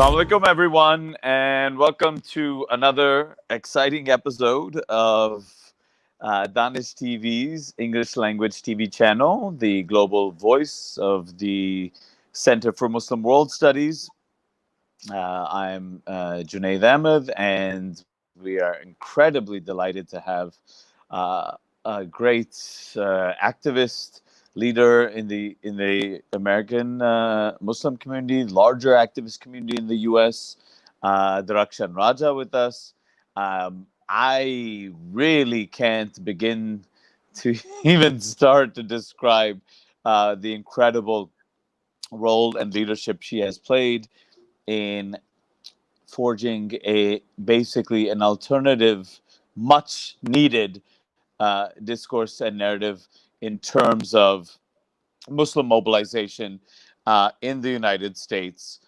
Assalamu alaikum, everyone, and welcome to another exciting episode of Danish TV's English language TV channel, the global voice of the Center for Muslim World Studies. I'm Junaid Ahmed, and we are incredibly delighted to have a great activist leader in the American Muslim community, larger activist community in the U.S., Darakshan Raja with us. I really can't begin to even start to describe the incredible role and leadership she has played in forging basically an alternative, much needed discourse and narrative in terms of Muslim mobilization in the United States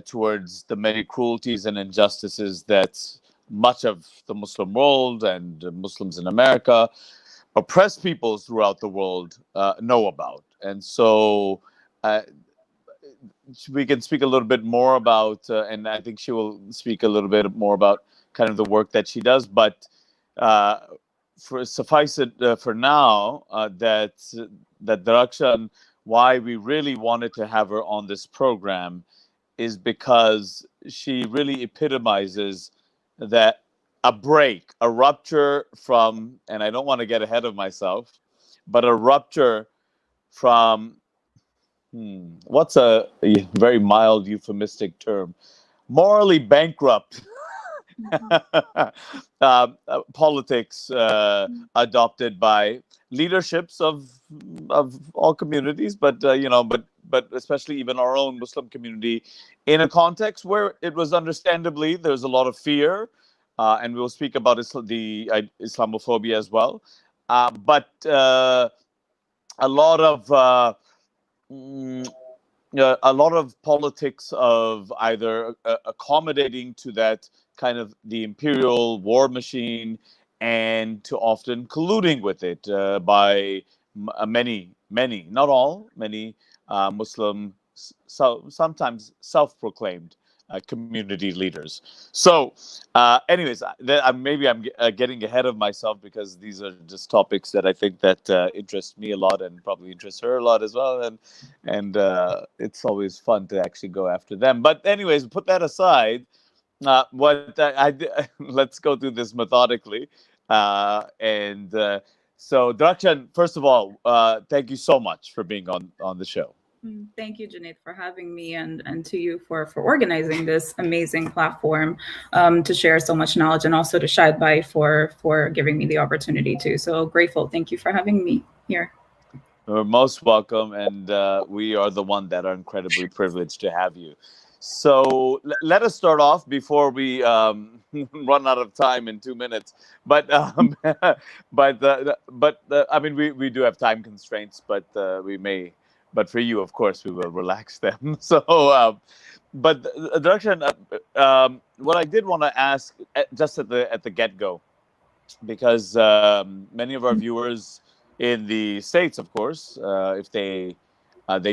towards the many cruelties and injustices that much of the Muslim world and Muslims in America, oppressed peoples throughout the world know about. And so we can speak a little bit more about, and I think she will speak a little bit more about kind of the work that she does. But for suffice it for now, that Darakshan, why we really wanted to have her on this program is because she really epitomizes that a break, a rupture from, and I don't want to get ahead of myself, but a rupture from, what's a very mild euphemistic term? Morally bankrupt politics adopted by leaderships of all communities, but but especially even our own Muslim community, in a context where it was understandably there's a lot of fear, and we'll speak about the Islamophobia as well, but a lot of a lot of politics of either accommodating to that kind of the imperial war machine, and to often colluding with it by many, not all, many Muslim, sometimes self-proclaimed community leaders. So, anyways, maybe I'm getting ahead of myself because these are just topics that I think that interest me a lot and probably interest her a lot as well, and it's always fun to actually go after them. But anyways, put that aside. Let's go through this methodically, and so Darakshan, first of all, thank you so much for being on the show. Thank you, Junaid, for having me, and to you for organizing this amazing platform to share so much knowledge, and also to Shahid Bhai for giving me the opportunity to. So grateful. Thank you for having me here. You're most welcome, and we are the one that are incredibly privileged to have you. So let us start off before we run out of time in 2 minutes. But I mean, we do have time constraints, but we may. But for you, of course, we will relax them. So, but Darakshan, what I did want to ask just at the get-go, because many of our viewers in the States, of course, if they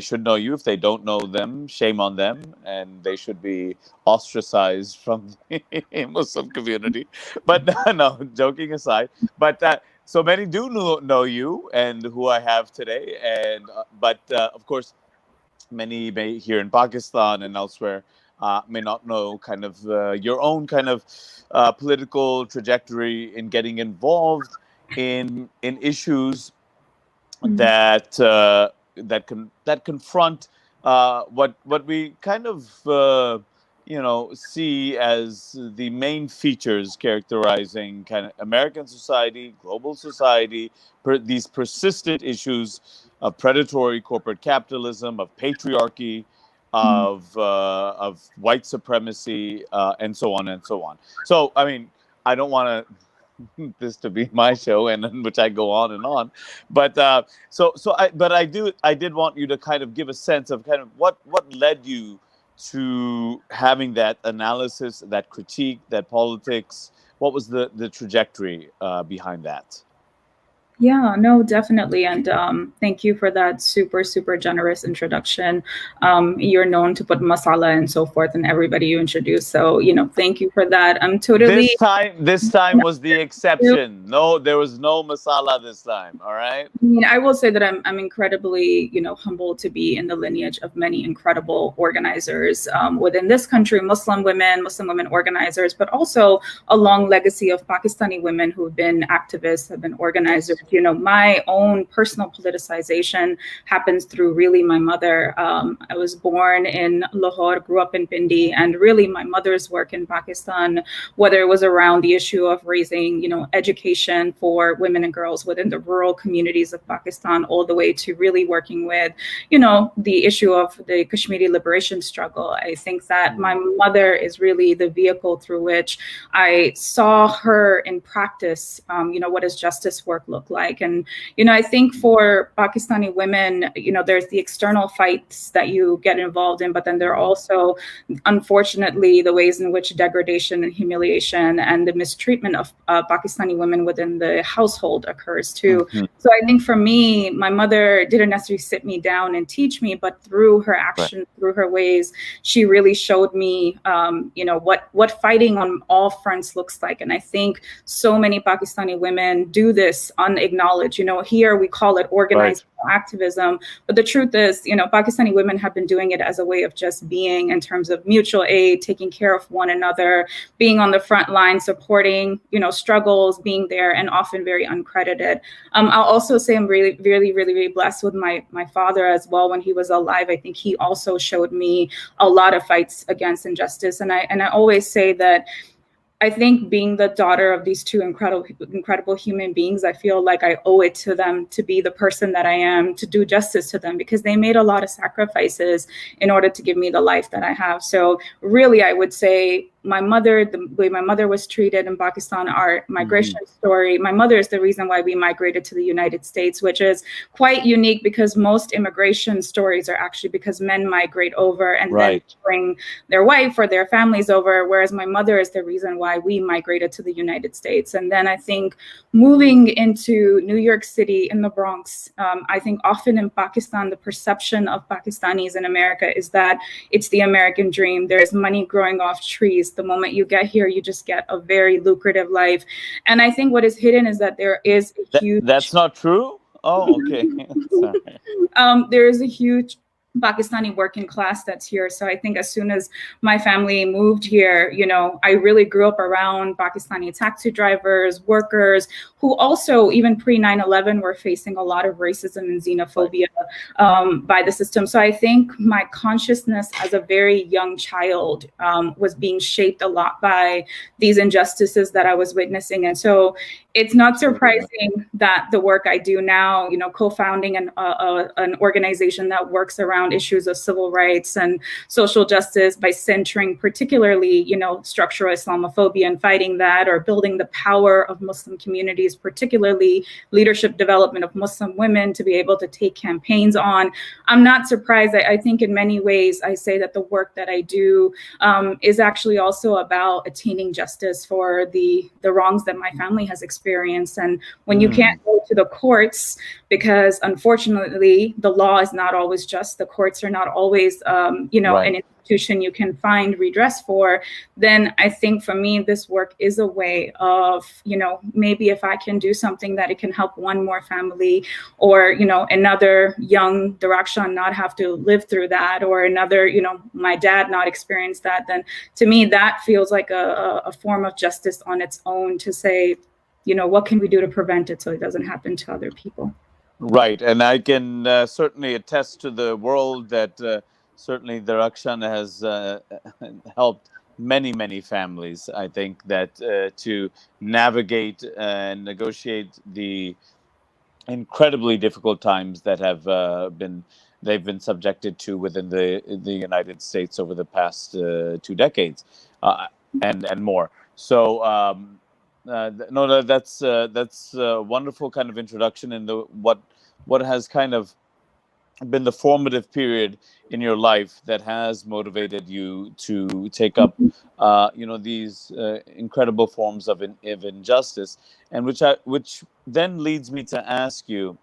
should know you. If they don't know them, shame on them, and they should be ostracized from the Muslim community. But no, joking aside. But so many do know you and who I have today, and but of course, many may here in Pakistan and elsewhere may not know kind of your own kind of political trajectory in getting involved in issues that that confront what we kind of see as the main features characterizing kind of American society, global society, these persistent issues of predatory corporate capitalism, of patriarchy, of white supremacy, and so on and so on. So, I mean, I don't want to this to be my show, and in which I go on and on, but I did want you to kind of give a sense of kind of what led you to having that analysis, that critique, that politics. What was the trajectory behind that? Yeah, no, definitely. And thank you for that super, super generous introduction. You're known to put masala and so forth in everybody you introduce. So, thank you for that. I'm totally. This time was the exception. No, there was no masala this time. All right. I mean, I will say that I'm incredibly, humbled to be in the lineage of many incredible organizers within this country, Muslim women organizers, but also a long legacy of Pakistani women who've been activists, have been organizers. My own personal politicization happens through really my mother. I was born in Lahore, grew up in Pindi, and really my mother's work in Pakistan, whether it was around the issue of raising, education for women and girls within the rural communities of Pakistan, all the way to really working with, the issue of the Kashmiri liberation struggle. I think that my mother is really the vehicle through which I saw her in practice, what does justice work look like? And, I think for Pakistani women, there's the external fights that you get involved in, but then there are also, unfortunately, the ways in which degradation and humiliation and the mistreatment of Pakistani women within the household occurs too. Mhm. So I think for me, my mother didn't necessarily sit me down and teach me, but through her actions, through her ways, she really showed me, what fighting on all fronts looks like. And I think so many Pakistani women do this unacknowledged. Here we call it organized activism, but the truth is, Pakistani women have been doing it as a way of just being, in terms of mutual aid, taking care of one another, being on the front line, supporting, struggles, being there, and often very uncredited. I'll also say I'm really, really, really, really blessed with my father as well. When he was alive, I think he also showed me a lot of fights against injustice. And I always say that I think being the daughter of these two incredible human beings, I feel like I owe it to them to be the person that I am, to do justice to them, because they made a lot of sacrifices in order to give me the life that I have. So really, I would say the way my mother was treated in Pakistan, our migration story. My mother is the reason why we migrated to the United States, which is quite unique because most immigration stories are actually because men migrate over and then bring their wife or their families over, whereas my mother is the reason why we migrated to the United States. And then I think moving into New York City in the Bronx, I think often in Pakistan, the perception of Pakistanis in America is that it's the American dream. There's money growing off trees. The moment you get here, you just get a very lucrative life. And I think what is hidden is that there is a huge... That's not true? Oh, okay. Sorry. There is a huge Pakistani working class that's here. So I think as soon as my family moved here, I really grew up around Pakistani taxi drivers, workers, who also, even pre 9/11, were facing a lot of racism and xenophobia by the system. So I think my consciousness as a very young child was being shaped a lot by these injustices that I was witnessing. And so it's not surprising that the work I do now, co-founding an organization that works around issues of civil rights and social justice by centering particularly, structural Islamophobia and fighting that, or building the power of Muslim communities, particularly leadership development of Muslim women to be able to take campaigns on. I'm not surprised. I think in many ways I say that the work that I do is actually also about attaining justice for the wrongs that my family has experienced. And when you can't go to the courts, because unfortunately the law is not always just, the courts are not always, an institution you can find redress for, then I think for me, this work is a way of, maybe if I can do something that it can help one more family, or, another young Darakshan not have to live through that, or another, my dad not experience that, then to me, that feels like a form of justice on its own, to say, what can we do to prevent it so it doesn't happen to other people? Right. And I can certainly attest to the world that certainly Darakshan has helped many, many families, I think, that to navigate and negotiate the incredibly difficult times that they've been subjected to within the United States over the past 2 decades and more. So no, that's a wonderful kind of introduction into what has kind of been the formative period in your life that has motivated you to take up, these incredible forms of injustice, and which then leads me to ask you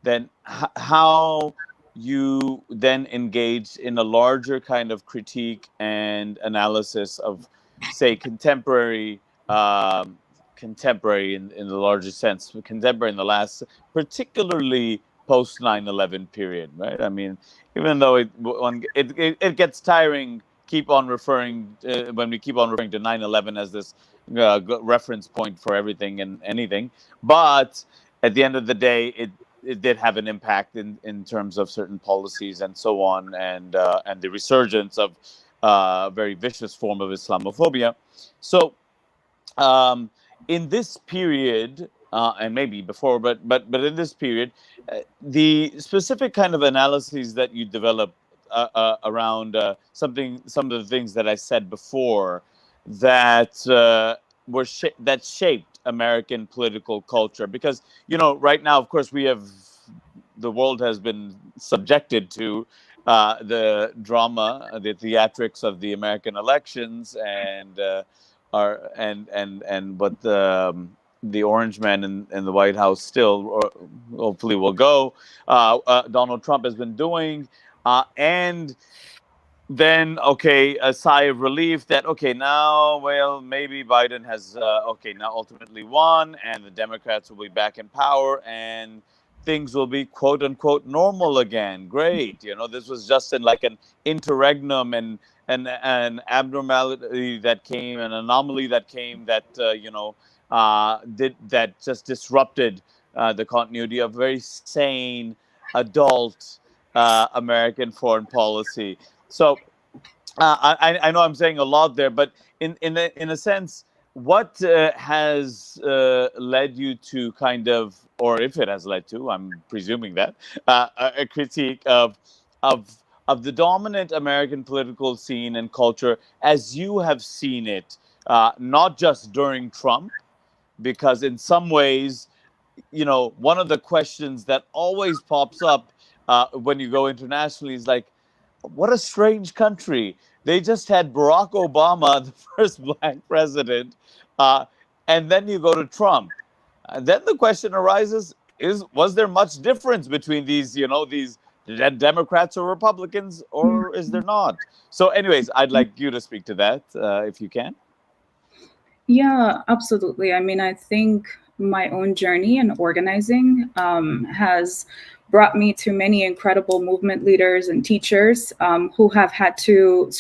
then how you then engaged in a larger kind of critique and analysis of, say, contemporary in the larger sense, contemporary in the last, particularly post 9/11 period, right? I mean, even though it gets tiring, keep on referring when we keep on referring to 9/11 as this reference point for everything and anything, but at the end of the day, it did have an impact in terms of certain policies and so on, and the resurgence of a very vicious form of Islamophobia. So, in this period, and maybe before, but in this period, the specific kind of analyses that you develop around some of the things that I said before that that shaped American political culture, because right now, of course, the world has been subjected to the drama, the theatrics of the American elections, and what the orange man in the White House still, or hopefully, will go. Donald Trump has been doing, and then, okay, a sigh of relief that, okay, now, well, maybe Biden has now ultimately won, and the Democrats will be back in power, and things will be quote unquote normal again. Great. This was just in like an interregnum, and an abnormality that came, an anomaly that came, that that just disrupted the continuity of very sane adult American foreign policy. So I know I'm saying a lot there, but in a sense, what has led you to kind of, or if it has led to, I'm presuming that a critique of the dominant American political scene and culture as you have seen it, not just during Trump, because in some ways, one of the questions that always pops up when you go internationally is like, what a strange country. They just had Barack Obama, the first black president, and then you go to Trump. And then the question arises: was there much difference between these Democrats or Republicans, or is there not? So, anyways, I'd like you to speak to that if you can. Yeah, absolutely. I mean, I think my own journey in organizing has brought me to many incredible movement leaders and teachers who have had to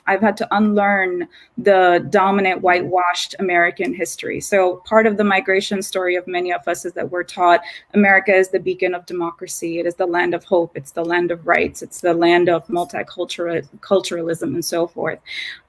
I've had to unlearn the dominant whitewashed American history. So part of the migration story of many of us is that we're taught America is the beacon of democracy. It is the land of hope. It's the land of rights. It's the land of multiculturalism and so forth.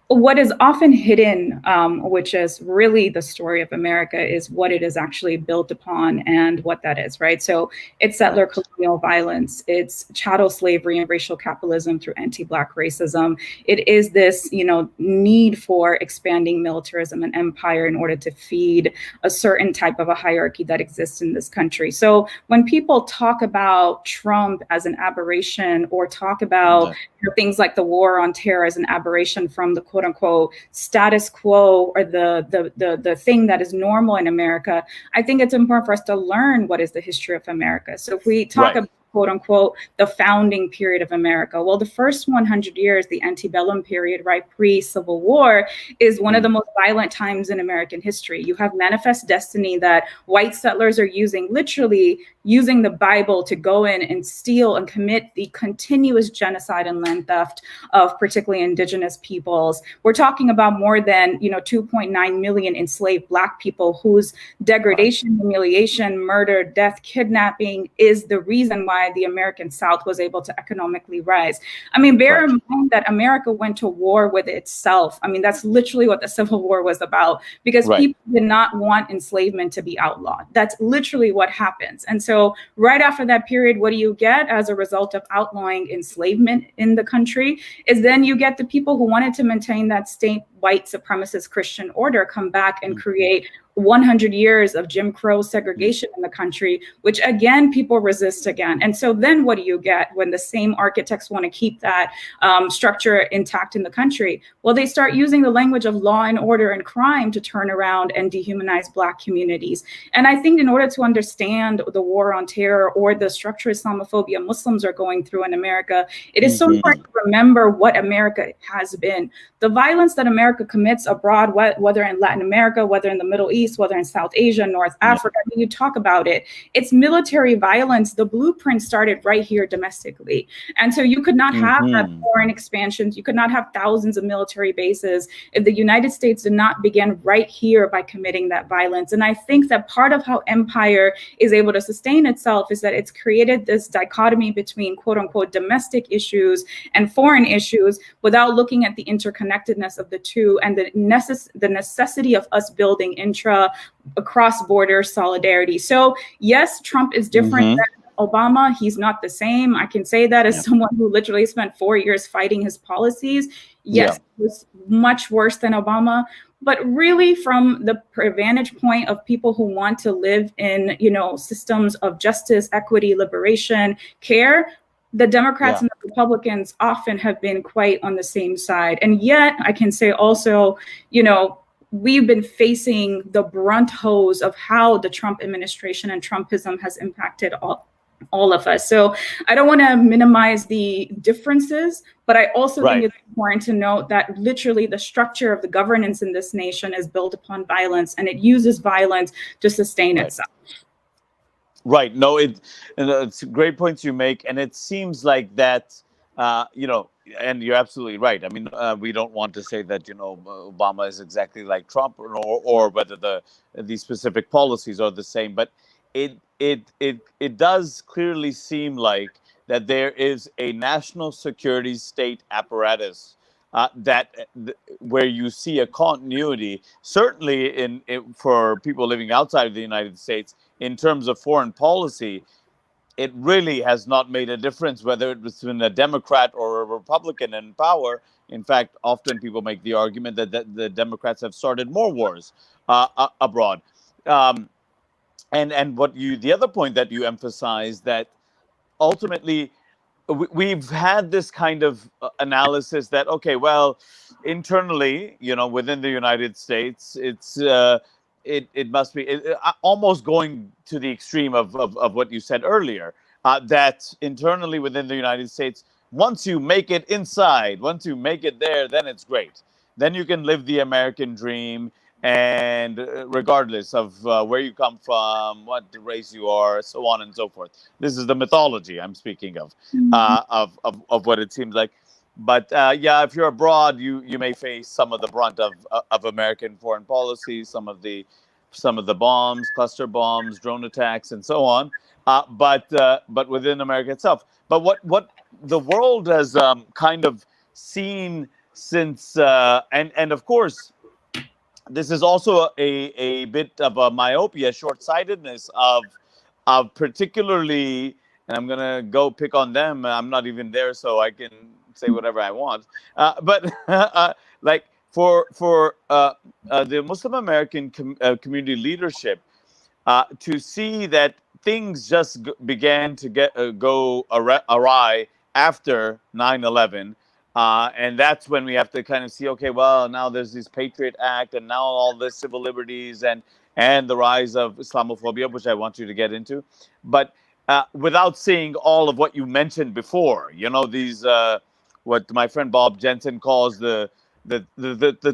What is often hidden, which is really the story of America, is what it is actually built upon and what that is, right? So it's settler colonial violence, it's chattel slavery and racial capitalism through anti-Black racism. It is this, need for expanding militarism and empire in order to feed a certain type of a hierarchy that exists in this country. So when people talk about Trump as an aberration, or talk about things like the war on terror as an aberration from the quote unquote status quo, or the thing that is normal in America, I think it's important for us to learn what is the history of America. So if we talk about quote unquote the founding period of America, well, the first 100 years, the antebellum period, right, pre-Civil War, is one of the most violent times in American history. You have manifest destiny that white settlers are literally using the Bible to go in and steal and commit the continuous genocide and land theft of particularly indigenous peoples. We're talking about more than 2.9 million enslaved Black people whose degradation, humiliation, murder, death, kidnapping is the reason why the American South was able to economically rise. I mean, bear in mind that America went to war with itself. I mean, that's literally what the Civil War was about, because people did not want enslavement to be outlawed. That's literally what happens. And so right after that period, what do you get as a result of outlawing enslavement in the country is then you get the people who wanted to maintain that white supremacist Christian order come back and create 100 years of Jim Crow segregation in the country, which again, people resist again. And so then what do you get when the same architects want to keep that structure intact in the country? Well, they start using the language of law and order and crime to turn around and dehumanize Black communities. And I think in order to understand the war on terror or the structural Islamophobia Muslims are going through in America, it is so important to remember what America has been. The violence that America commits abroad, whether in Latin America, whether in the Middle East, whether in South Asia, North Africa, I mean, you talk about it, it's military violence. The blueprint started right here domestically. And so you could not have that foreign expansions. You could not have thousands of military bases if the United States did not begin right here by committing that violence. And I think that part of how empire is able to sustain itself is that it's created this dichotomy between quote unquote domestic issues and foreign issues without looking at the interconnectedness of the two and the necessity of us building cross-border solidarity. So yes, Trump is different than Obama. He's not the same. I can say that as someone who literally spent 4 years fighting his policies. Yes, it was much worse than Obama. But really, from the vantage point of people who want to live in, systems of justice, equity, liberation, care, the Democrats and the Republicans often have been quite on the same side. And yet, I can say also, we've been facing the brunt hose of how the Trump administration and Trumpism has impacted all of us. So I don't want to minimize the differences, but I also think it's important to note that literally the structure of the governance in this nation is built upon violence, and it uses violence to sustain itself. Right. No, it's great points you make. And it seems like that, and you're absolutely right. I mean, we don't want to say that, Obama is exactly like Trump or whether these specific policies are the same. But it does clearly seem like that there is a national security state apparatus where you see a continuity, certainly for people living outside of the United States, in terms of foreign policy. It really has not made a difference whether it was been a Democrat or a Republican in power. In fact, often people make the argument that the Democrats have started more wars abroad. And the other point that you emphasize, that ultimately we've had this kind of analysis that, okay, well, internally, within the United States, it must be almost going to the extreme of what you said earlier, that internally within the United States, once you make it inside, once you make it there, then it's great. Then you can live the American dream, and regardless of where you come from, what race you are, so on and so forth. This is the mythology I'm speaking of what it seems like. But if you're abroad, you may face some of the brunt of American foreign policy, some of the bombs, cluster bombs, drone attacks, and so on. But within America itself. But what the world has kind of seen since, and of course, this is also a bit of a myopia, short-sightedness of particularly, and I'm gonna go pick on them. I'm not even there, so I can say whatever I want. But like for the Muslim American community leadership to see that things just began to go awry after 9/11. And that's when we have to kind of see, okay, well, now there's this Patriot Act, and now all this civil liberties and the rise of Islamophobia, which I want you to get into. But without seeing all of what you mentioned before, these what my friend Bob Jensen calls the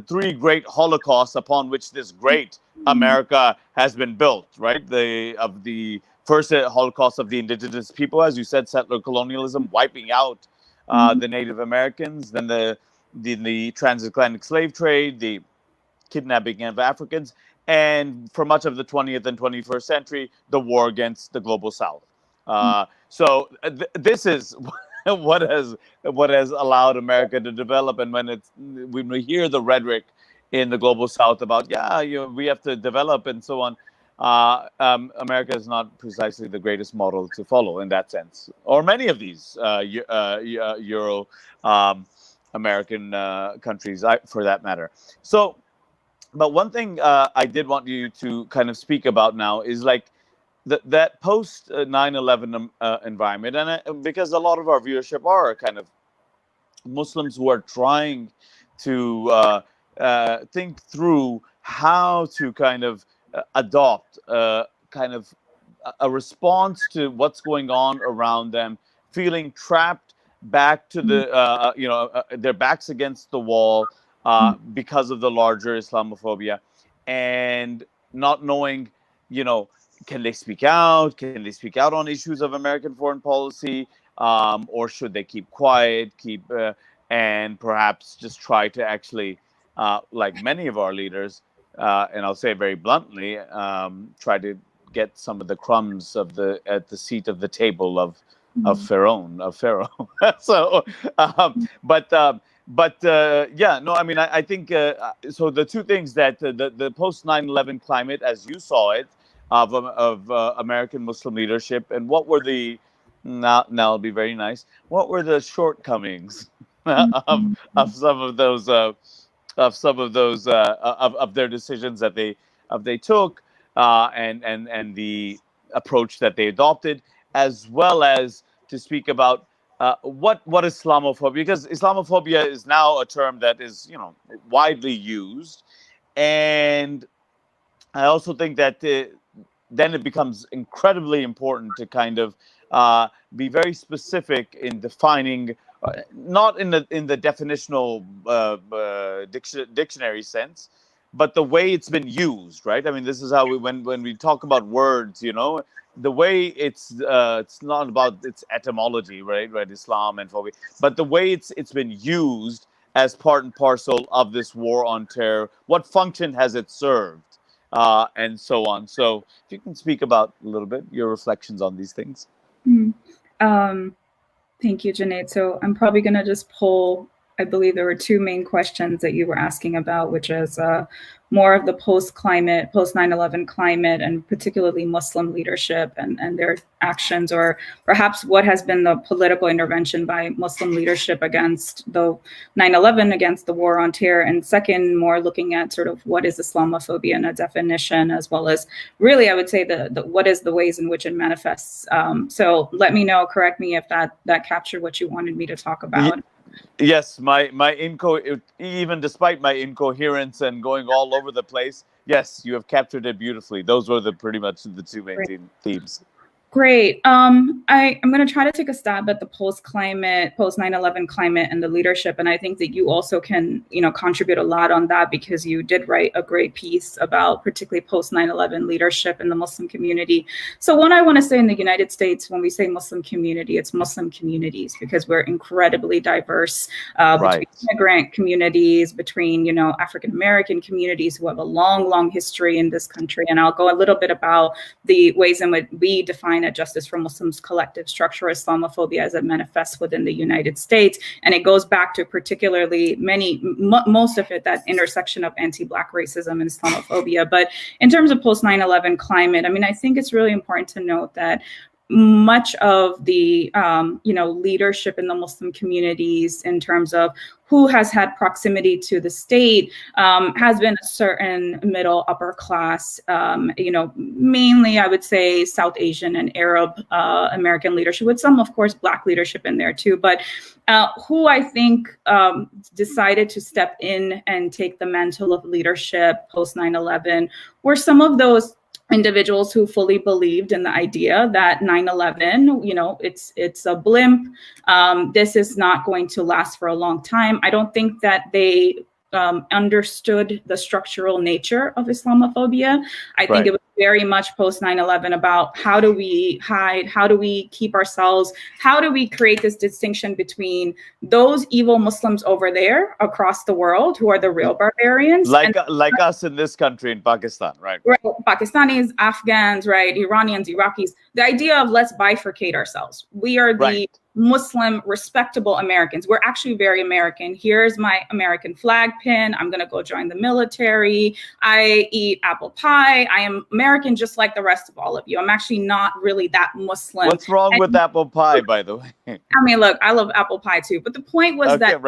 three great holocausts upon which this great America has been built, right? The first Holocaust of the indigenous people, as you said, settler colonialism, wiping out the Native Americans, then the transatlantic slave trade, the kidnapping of Africans, and for much of the 20th and 21st century, the war against the global South. So this is what has allowed America to develop. And when we hear the rhetoric in the global South about we have to develop and so on, America is not precisely the greatest model to follow in that sense, or many of these Euro American countries, for that matter. So, but one thing I did want you to kind of speak about now is like that post 9/11 environment, and because a lot of our viewership are kind of Muslims who are trying to think through how to kind of adopt kind of a response to what's going on around them, feeling trapped back to the their backs against the wall because of the larger Islamophobia, and not knowing, you know, can they speak out? Can they speak out on issues of American foreign policy? Or should they keep quiet, and perhaps just try to actually, like many of our leaders, and I'll say it very bluntly, try to get some of the crumbs at the seat of the table of Pharaoh. So, yeah, no, I mean, I think so. The two things that the post 9/11 climate, as you saw it, of American Muslim leadership, and what were the now it'll be very nice. What were the shortcomings of some of those of their decisions that they took, and the approach that they adopted, as well as to speak about what Islamophobia, because Islamophobia is now a term that is, you know, widely used, and I also think that then it becomes incredibly important to kind of be very specific in defining, not in the definitional dictionary sense, but the way it's been used, right? I mean, this is how when we talk about words, you know, the way it's not about its etymology, right? Islam and phobia, but the way it's been used as part and parcel of this war on terror. What function has it served? And so on. So if you can speak about a little bit your reflections on these things. Thank you, Junaid. So I'm probably going to just pull, I believe there were two main questions that you were asking about, which is more of the post 9/11 climate, and particularly Muslim leadership and their actions, or perhaps what has been the political intervention by Muslim leadership against the 9/11, against the war on terror. And second, more looking at sort of what is Islamophobia in a definition, as well as really, I would say, the what is the ways in which it manifests. So let me know, correct me if that captured what you wanted me to talk about. Yes, even despite my incoherence and going all over the place, yes, you have captured it beautifully. Those were pretty much the two main themes. Great. I'm going to try to take a stab at the post 9/11 climate and the leadership. And I think that you also can, contribute a lot on that, because you did write a great piece about particularly post 9/11 leadership in the Muslim community. So one, I want to say, in the United States, when we say Muslim community, it's Muslim communities, because we're incredibly diverse, between immigrant communities, between, African-American communities who have a long, long history in this country. And I'll go a little bit about the ways in which we define at Justice for Muslims collective structure Islamophobia as it manifests within the United States. And it goes back to particularly most of it, that intersection of anti-Black racism and Islamophobia. But in terms of post 9/11 climate, I mean, I think it's really important to note that much of the leadership in the Muslim communities, in terms of who has had proximity to the state, has been a certain middle upper class, mainly I would say South Asian and Arab American leadership, with some, of course, Black leadership in there too, but who I think decided to step in and take the mantle of leadership post 9/11 were some of those individuals who fully believed in the idea that 9/11, it's a blimp. This is not going to last for a long time. I don't think that they understood the structural nature of Islamophobia. I think it was very much post 9/11 about how do we hide, how do we keep ourselves, how do we create this distinction between those evil Muslims over there across the world who are the real barbarians, like us in this country, in Pakistan, right? Pakistanis, Afghans, right? Iranians, Iraqis. The idea of let's bifurcate ourselves. We are the Muslim, respectable Americans. We're actually very American. Here's my American flag pin. I'm going to go join the military. I eat apple pie. I am American just like the rest of all of you. I'm actually not really that Muslim. What's wrong with apple pie, by the way? I mean, look, I love apple pie too. But the point was that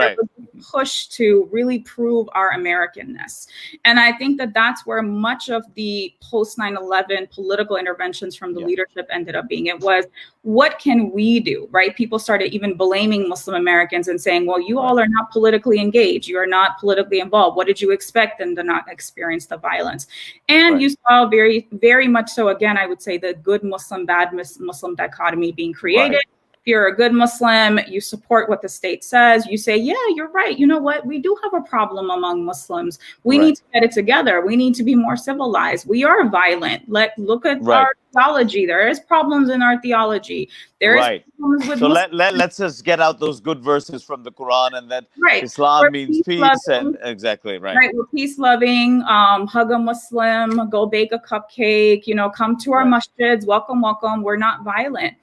push to really prove our Americanness. And I think that that's where much of the post 9/11 political interventions from the leadership ended up being. It was, what can we do, right? People started even blaming Muslim Americans and saying, well, you all are not politically engaged. You are not politically involved. What did you expect them to not experience the violence? And you saw very, very much so, again, I would say the good Muslim, bad Muslim dichotomy being created. If you're a good Muslim, you support what the state says. You say, yeah, you're right. You know what? We do have a problem among Muslims. We need to get it together. We need to be more civilized. We are violent. Look at our theology. There is problems in our theology. There is problems with let's just get out those good verses from the Quran, and that Islam means peace. And we're peace loving. Hug a Muslim. Go bake a cupcake. Come to our masjids. Welcome, welcome. We're not violent.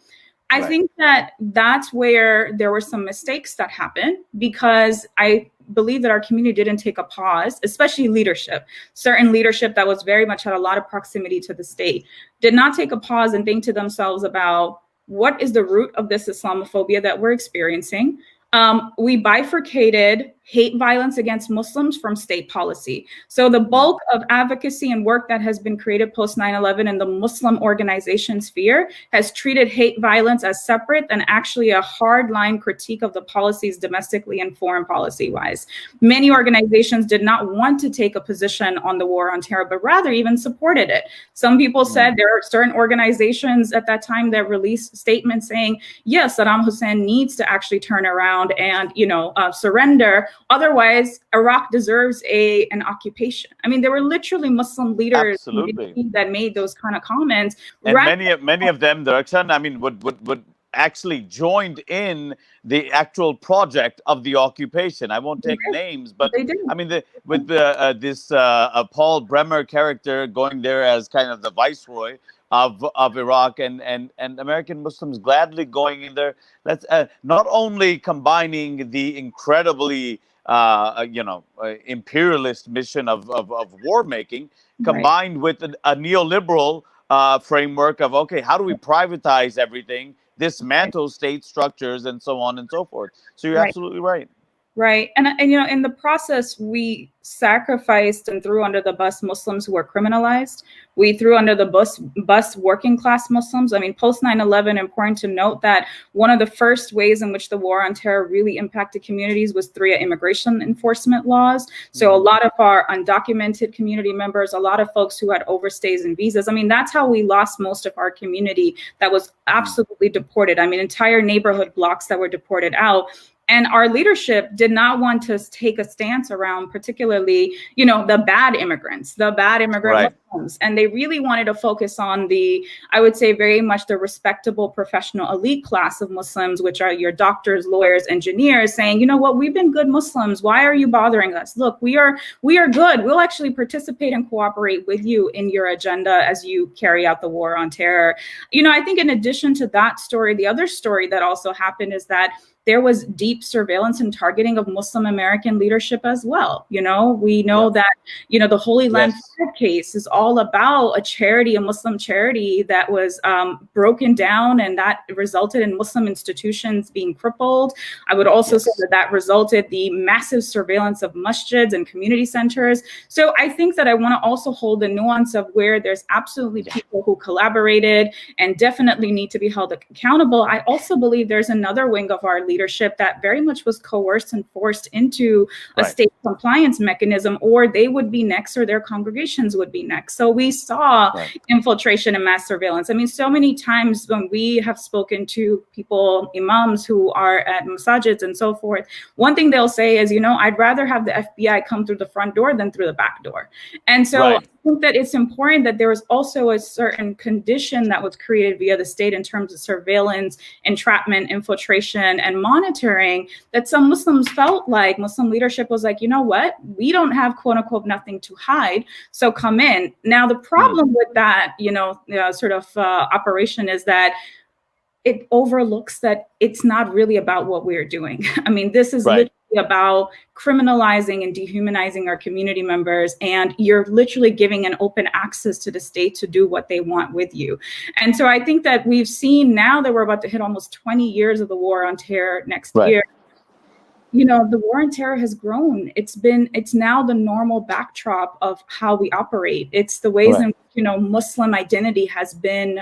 I think that that's where there were some mistakes that happened, because I believe that our community didn't take a pause, especially leadership. Certain leadership that was very much had a lot of proximity to the state did not take a pause and think to themselves about what is the root of this Islamophobia that we're experiencing. We bifurcated hate violence against Muslims from state policy. So the bulk of advocacy and work that has been created post 9/11 in the Muslim organization sphere has treated hate violence as separate and actually a hardline critique of the policies domestically and foreign policy wise. Many organizations did not want to take a position on the war on terror, but rather even supported it. Some people said there are certain organizations at that time that released statements saying, yes, Saddam Hussein needs to actually turn around and, surrender. Otherwise, Iraq deserves an occupation. I mean, there were literally Muslim leaders that made those kind of comments. And many of them, Darakshan, I mean, would actually joined in the actual project of the occupation. I won't take names, but I mean, with this Paul Bremer character going there as kind of the viceroy of Iraq, and American Muslims gladly going in there. That's not only combining the incredibly imperialist mission of war making, combined with a neoliberal framework of, okay, how do we privatize everything, dismantle state structures, and so on and so forth. So you're absolutely right. Right. And in the process, we sacrificed and threw under the bus Muslims who were criminalized. We threw under the bus working class Muslims. I mean, post 9/11, important to note that one of the first ways in which the war on terror really impacted communities was through immigration enforcement laws. So a lot of our undocumented community members, a lot of folks who had overstays and visas. I mean, that's how we lost most of our community that was absolutely deported. I mean, entire neighborhood blocks that were deported out. And our leadership did not want to take a stance around particularly, the bad immigrants, the bad immigrant Muslims. And they really wanted to focus on I would say very much the respectable professional elite class of Muslims, which are your doctors, lawyers, engineers, saying, you know what, we've been good Muslims. Why are you bothering us? Look, we are good. We'll actually participate and cooperate with you in your agenda as you carry out the war on terror. I think in addition to that story, the other story that also happened is that there was deep surveillance and targeting of Muslim American leadership as well. We know that, the Holy Land case is all about a Muslim charity that was broken down, and that resulted in Muslim institutions being crippled. I would also say that resulted the massive surveillance of masjids and community centers. So I think that I want to also hold the nuance of where there's absolutely people who collaborated and definitely need to be held accountable. I also believe there's another wing of our leadership that very much was coerced and forced into a state compliance mechanism, or they would be next, or their congregations would be next. So we saw infiltration and mass surveillance. I mean, so many times when we have spoken to people, imams who are at masajids and so forth, one thing they'll say is, I'd rather have the FBI come through the front door than through the back door. And so I think that it's important that there was also a certain condition that was created via the state in terms of surveillance, entrapment, infiltration, and monitoring, that some Muslims felt like Muslim leadership was like, you know what, we don't have quote unquote nothing to hide, so come in. Now, the problem with that, operation is that it overlooks that it's not really about what we're doing. I mean, this is literally about criminalizing and dehumanizing our community members, and you're literally giving an open access to the state to do what they want with you. And so I think that we've seen now that we're about to hit almost 20 years of the war on terror next year. the war on terror has grown. It's now the normal backdrop of how we operate. It's the ways in Muslim identity has been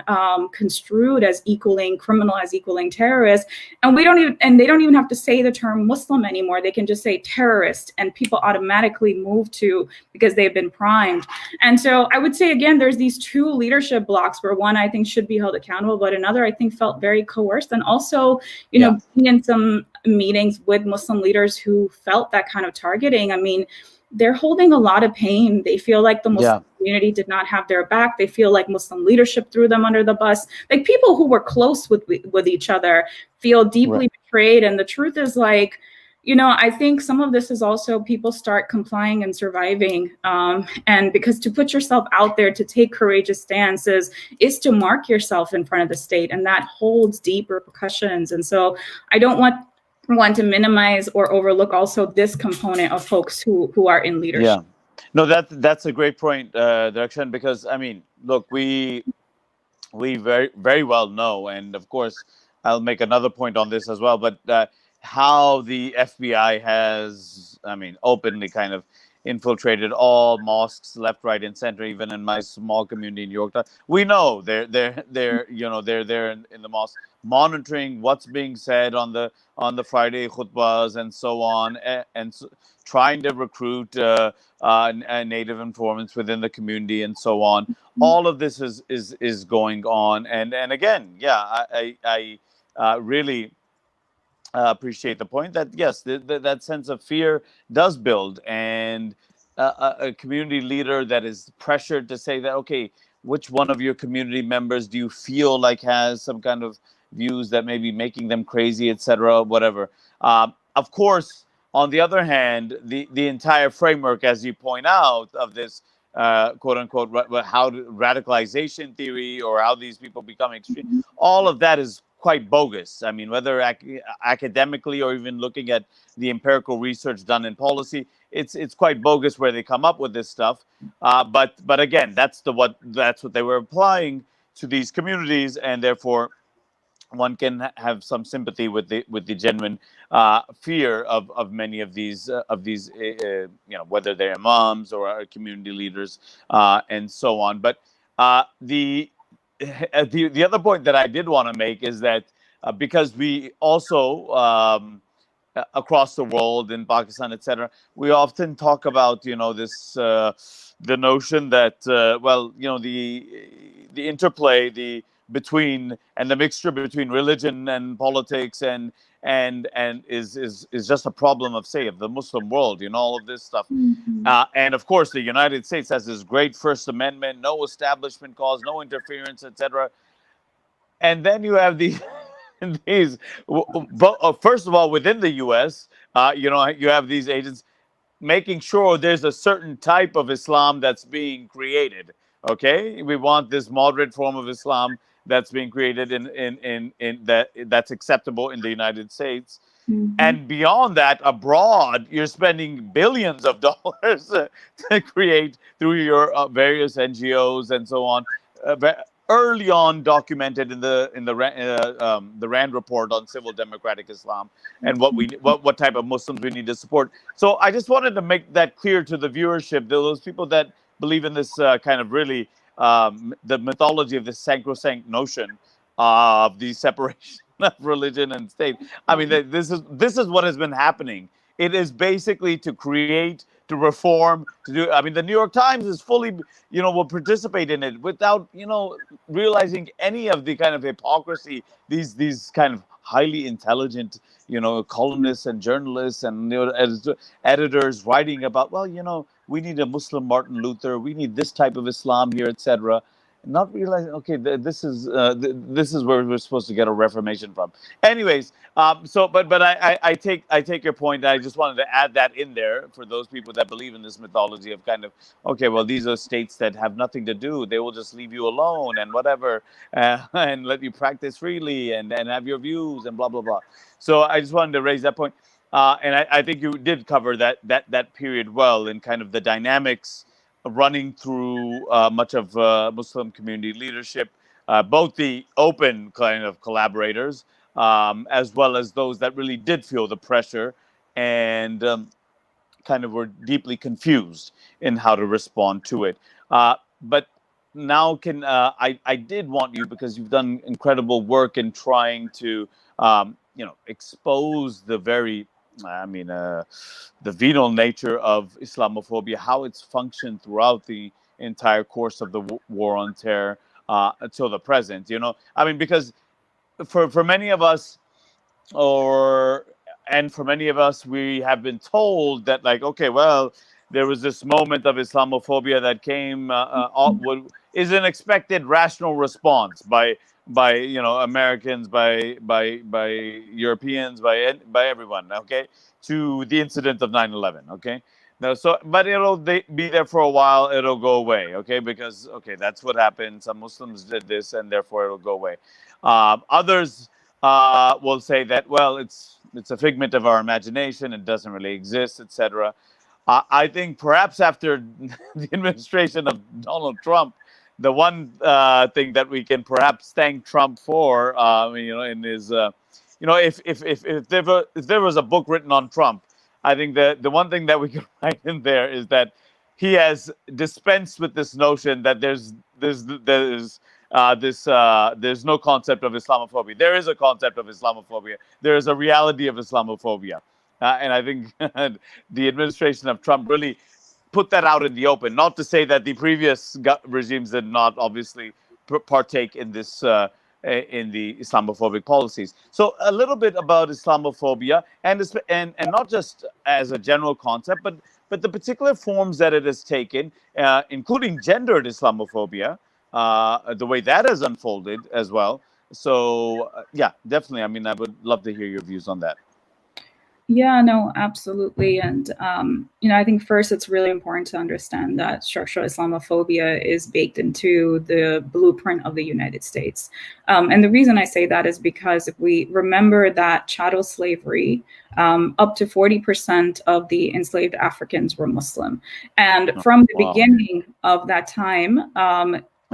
construed as equaling criminal, as equaling terrorist, and they don't even have to say the term Muslim anymore. They can just say terrorist, and people automatically move to, because they've been primed. And so I would say again, there's these two leadership blocks where one I think should be held accountable, but another I think felt very coerced, and also being in some meetings with Muslim leaders who felt that kind of targeting. I mean, they're holding a lot of pain. They feel like the Muslim community did not have their back. They feel like Muslim leadership threw them under the bus. Like people who were close with each other feel deeply betrayed. And the truth is like, I think some of this is also people start complying and surviving. And because to put yourself out there, to take courageous stances is to mark yourself in front of the state. And that holds deep repercussions. And so I don't want to minimize or overlook also this component of folks who are in leadership. Yeah, no, that's a great point, Darakshan, because I mean, look, we very very well know, and of course I'll make another point on this as well, but how the FBI has, I mean, openly kind of infiltrated all mosques left, right, and center. Even in my small community in New York, we know they're there in the mosque, monitoring what's being said on the Friday khutbahs and so on, and trying to recruit native informants within the community and so on. All of this is going on, and again, I really appreciate the point that yes, that sense of fear does build, and a community leader that is pressured to say that, okay, which one of your community members do you feel like has some kind of views that may be making them crazy, etc., whatever. Of course, on the other hand, the entire framework, as you point out, of this quote unquote how radicalization theory, or how these people become extreme, all of that is quite bogus. I mean, whether academically or even looking at the empirical research done in policy, it's quite bogus where they come up with this stuff. But again, that's what they were applying to these communities, and therefore one can have some sympathy with the genuine fear of many of these whether they're imams or community leaders and so on. But the other point that I did want to make is that because we also across the world, in Pakistan, etc., we often talk about this the notion that the interplay between and the mixture between religion and politics and is just a problem of, say, of the Muslim world, all of this stuff. And of course, the United States has this great First Amendment, no establishment clause, no interference, etc. And then you have these first of all, within the U.S., you have these agents making sure there's a certain type of Islam that's being created. Okay, we want this moderate form of Islam that's being created in that's acceptable in the United States. And beyond that, abroad, you're spending billions of dollars to create through your various NGOs and so on. Early on, documented in the Rand report on civil democratic Islam, and what type of Muslims we need to support. So I just wanted to make that clear to the viewership. Those people that believe in this kind of really the mythology of this sacrosanct notion of the separation of religion and state. I mean, this is what has been happening. It is basically to create, to reform, to do. I mean, the New York Times is fully, will participate in it without, realizing any of the kind of hypocrisy. These kind of highly intelligent, columnists and journalists and editors writing about, well, we need a Muslim Martin Luther, we need this type of Islam here, etc. Not realizing, okay, this is where we're supposed to get a reformation from. Anyways, but I take your point. I just wanted to add that in there for those people that believe in this mythology of kind of, okay, well, these are states that have nothing to do. They will just leave you alone and whatever, and let you practice freely and have your views and blah blah blah. So I just wanted to raise that point, and I think you did cover that period well in kind of the dynamics running through much of Muslim community leadership, both the open kind of collaborators, as well as those that really did feel the pressure and kind of were deeply confused in how to respond to it. But now I did want you, because you've done incredible work in trying to expose the very the venal nature of Islamophobia, how it's functioned throughout the entire course of the war on terror until the present. Because for many of us, for many of us, we have been told that, like, okay, well, there was this moment of Islamophobia that came is an expected rational response by Americans, by Europeans, by everyone, okay, to the incident of 9/11, okay. Now, but it'll be there for a while. It'll go away, okay, because that's what happened. Some Muslims did this, and therefore it'll go away. Others will say that, well, it's a figment of our imagination. It doesn't really exist, etc. I think perhaps after the administration of Donald Trump, the one thing that we can perhaps thank Trump for, in his, if there was a book written on Trump, I think the one thing that we could write in there is that he has dispensed with this notion that there's no concept of Islamophobia. There is a concept of Islamophobia. There is a reality of Islamophobia. And I think the administration of Trump really put that out in the open. Not to say that the previous regimes did not obviously partake in this, in the Islamophobic policies. So a little bit about Islamophobia, and not just as a general concept, but the particular forms that it has taken, including gendered Islamophobia, the way that has unfolded as well. So yeah, definitely. I would love to hear your views on that. Yeah, no, absolutely. And, I think first it's really important to understand that structural Islamophobia is baked into the blueprint of the United States. And the reason I say that is because if we remember that chattel slavery, up to 40% of the enslaved Africans were Muslim. And from the beginning of that time,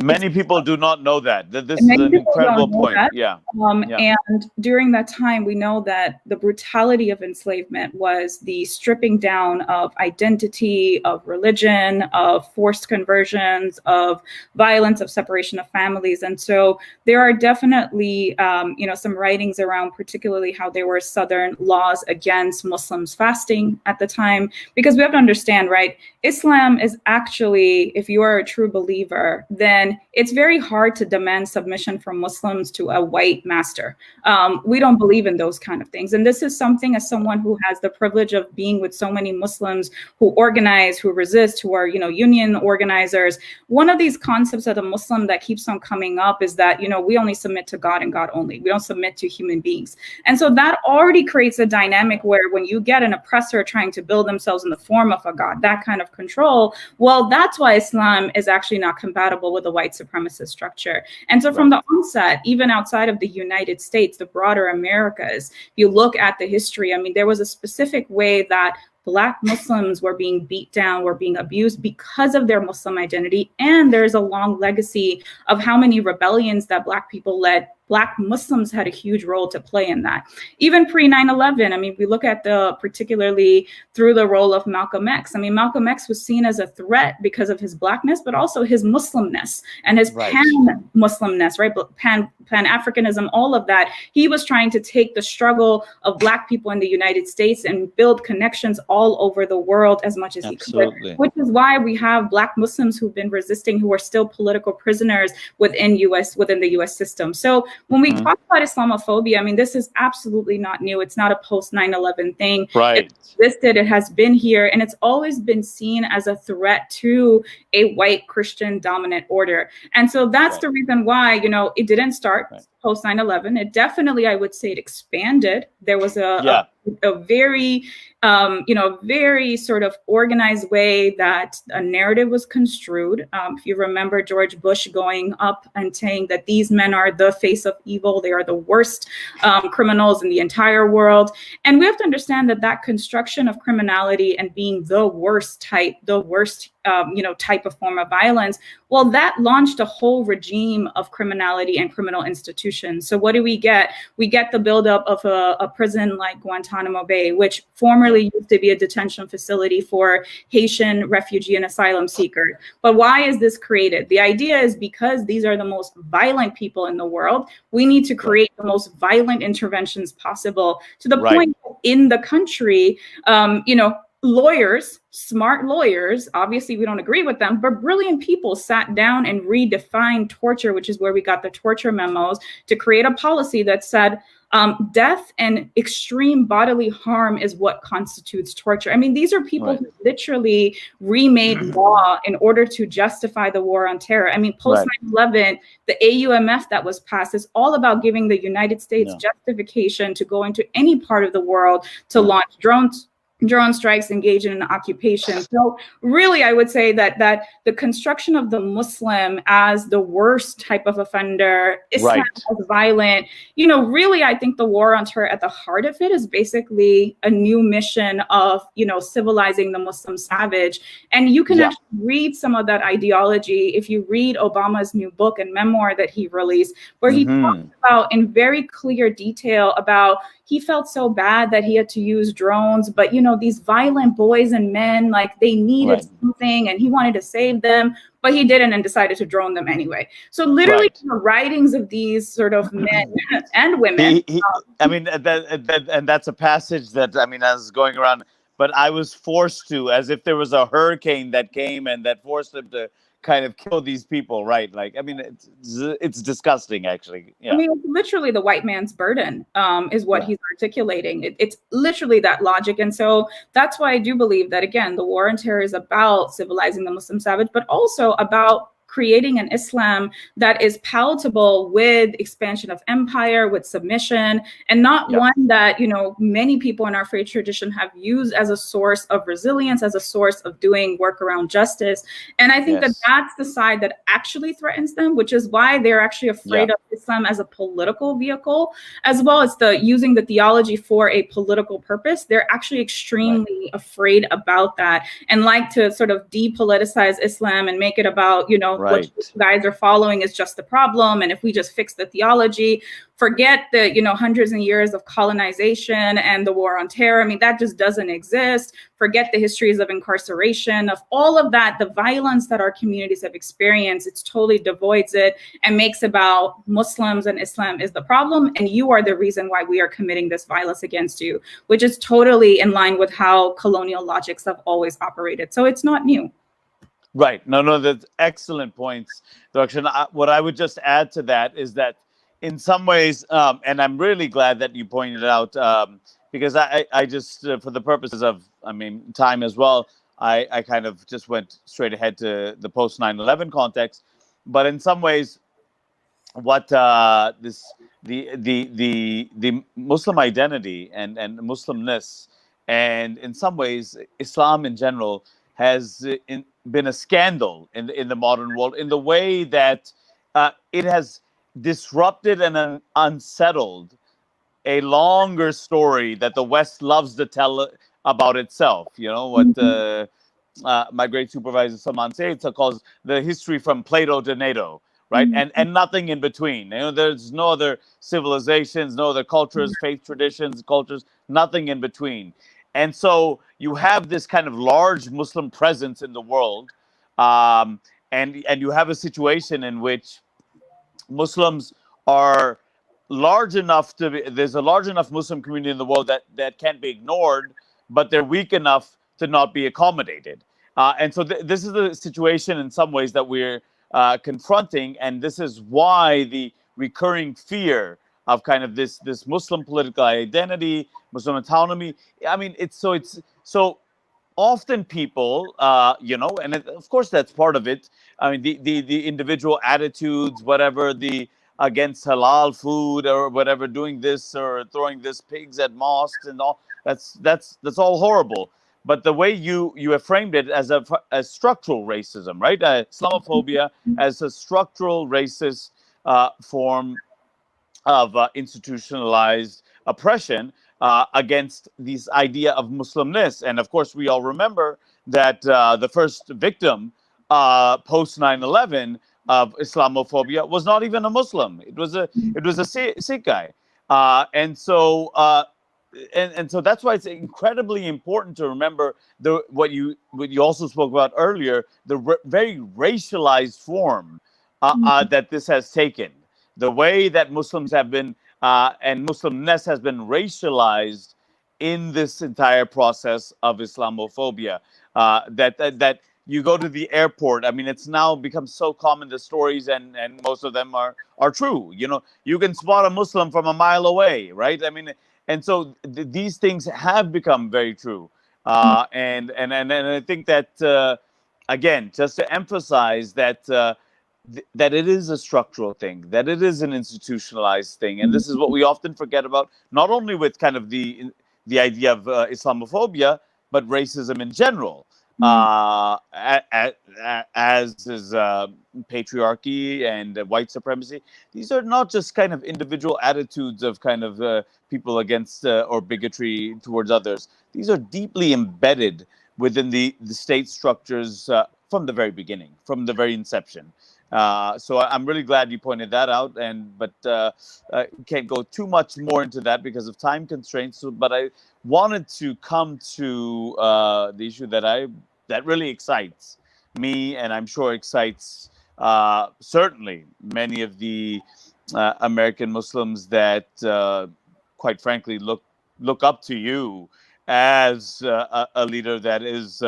many people do not know that. This is an incredible point. Yeah. And during that time, we know that the brutality of enslavement was the stripping down of identity, of religion, of forced conversions, of violence, of separation of families. And so there are definitely, some writings around particularly how there were Southern laws against Muslims fasting at the time, because we have to understand, right? Islam is actually, if you are a true believer, then it's very hard to demand submission from Muslims to a white master. We don't believe in those kind of things. And this is something, as someone who has the privilege of being with so many Muslims who organize, who resist, who are, union organizers. One of these concepts of a Muslim that keeps on coming up is that, we only submit to God and God only. We don't submit to human beings. And so that already creates a dynamic where when you get an oppressor trying to build themselves in the form of a God, that kind of control, well, that's why Islam is actually not compatible with the white supremacist structure. And so from the onset, even outside of the United States, the broader Americas, you look at the history, there was a specific way that Black Muslims were being beat down, were being abused because of their Muslim identity. And there's a long legacy of how many rebellions that Black people led. Black Muslims had a huge role to play in that. Even pre 9/11, we look at particularly through the role of Malcolm X. Malcolm X was seen as a threat because of his Blackness, but also his Muslimness and his pan-Muslimness, right? Pan-Africanism, all of that. He was trying to take the struggle of Black people in the United States and build connections all over the world as much as he could, which is why we have Black Muslims who've been resisting, who are still political prisoners within the US system. So when we talk about Islamophobia, this is absolutely not new. It's not a post 9/11 thing. Right. It existed, it has been here, and it's always been seen as a threat to a white Christian dominant order. And so that's the reason why, it didn't start post 9/11. It definitely, I would say, it expanded. There was a very, very sort of organized way that a narrative was construed. If you remember George Bush going up and saying that these men are the face of evil, they are the worst criminals in the entire world. And we have to understand that construction of criminality and being the worst type, the worst type of form of violence. Well, that launched a whole regime of criminality and criminal institutions. So what do we get? We get the buildup of a prison like Guantanamo Bay, which formerly used to be a detention facility for Haitian refugee and asylum seekers. But why is this created? The idea is because these are the most violent people in the world, we need to create the most violent interventions possible, to the point in the country, lawyers, smart lawyers, obviously we don't agree with them, but brilliant people sat down and redefined torture, which is where we got the torture memos, to create a policy that said death and extreme bodily harm is what constitutes torture. I mean, these are people who literally remade law in order to justify the war on terror. I mean, post 9/11, the AUMF that was passed is all about giving the United States justification to go into any part of the world to launch drone strikes, engage in an occupation. So really, I would say that the construction of the Muslim as the worst type of offender, Islam as violent, really, I think the war on terror at the heart of it is basically a new mission of, civilizing the Muslim savage. And you can actually read some of that ideology if you read Obama's new book and memoir that he released, where he talks about in very clear detail about he felt so bad that he had to use drones, but these violent boys and men, like they needed something and he wanted to save them, but he didn't and decided to drone them anyway. So literally the writings of these sort of men and women. And that's a passage that, I was going around, but I was forced to, as if there was a hurricane that came and that forced him to kind of kill these people, right? It's disgusting, actually. I mean, it's literally the white man's burden is what he's articulating. It's literally that logic. And so that's why I do believe that, again, the war on terror is about civilizing the Muslim savage, but also about creating an Islam that is palatable with expansion of empire, with submission, and not one that, many people in our faith tradition have used as a source of resilience, as a source of doing work around justice. And I think that that's the side that actually threatens them, which is why they're actually afraid of Islam as a political vehicle, as well as using the theology for a political purpose. They're actually extremely afraid about that and like to sort of depoliticize Islam and make it about, what you guys are following is just the problem. And if we just fix the theology, forget the, hundreds of years of colonization and the war on terror. I mean, that just doesn't exist. Forget the histories of incarceration, of all of that, the violence that our communities have experienced. It's totally devoids it and makes about Muslims and Islam is the problem. And you are the reason why we are committing this violence against you, which is totally in line with how colonial logics have always operated. So it's not new. Right. No, that's excellent points, Darakshan. What I would just add to that is that in some ways, and I'm really glad that you pointed out, because I just, for the purposes of, time as well, I kind of just went straight ahead to the post 9/11 context. But in some ways, what the Muslim identity and Muslimness, and in some ways Islam in general, has been a scandal in the modern world, in the way that it has disrupted and unsettled a longer story that the West loves to tell about itself. What my great supervisor Salman Said calls the history from Plato to NATO, right? And nothing in between. There's no other civilizations, no other cultures, faith traditions, cultures, nothing in between. And so you have this kind of large Muslim presence in the world, and you have a situation in which Muslims are large enough there's a large enough Muslim community in the world that can't be ignored, but they're weak enough to not be accommodated. And so this is the situation in some ways that we're confronting, and this is why the recurring fear of kind of this Muslim political identity, Muslim autonomy. It's so often people, and of course that's part of it. The individual attitudes, whatever, the against halal food or whatever, doing this or throwing this pigs at mosques and all, that's all horrible. But the way you have framed it as a structural racism, right? Islamophobia as a structural racist form of institutionalized oppression, against this idea of Muslimness. And of course, we all remember that the first victim post 9/11 of Islamophobia was not even a Muslim. It was a Sikh guy, and so. And so that's why it's incredibly important to remember what you also spoke about earlier, the very racialized form that this has taken, the way that Muslims have been and Muslimness has been racialized in this entire process of Islamophobia. That you go to the airport. I mean, it's now become so common. The stories and most of them are true. You can spot a Muslim from a mile away, right? I mean, and so these things have become very true. And I think that again, just to emphasize that. That it is a structural thing, that it is an institutionalized thing, and this is what we often forget about, not only with kind of the idea of Islamophobia, but racism in general, as is patriarchy and white supremacy. These are not just kind of individual attitudes of kind of people against or bigotry towards others. These are deeply embedded within the state structures from the very beginning, from the very inception. So I'm really glad you pointed that out, but can't go too much more into that because of time constraints. But I wanted to come to the issue that really excites me, and I'm sure excites certainly many of the American Muslims that, quite frankly, look up to you as a leader that is.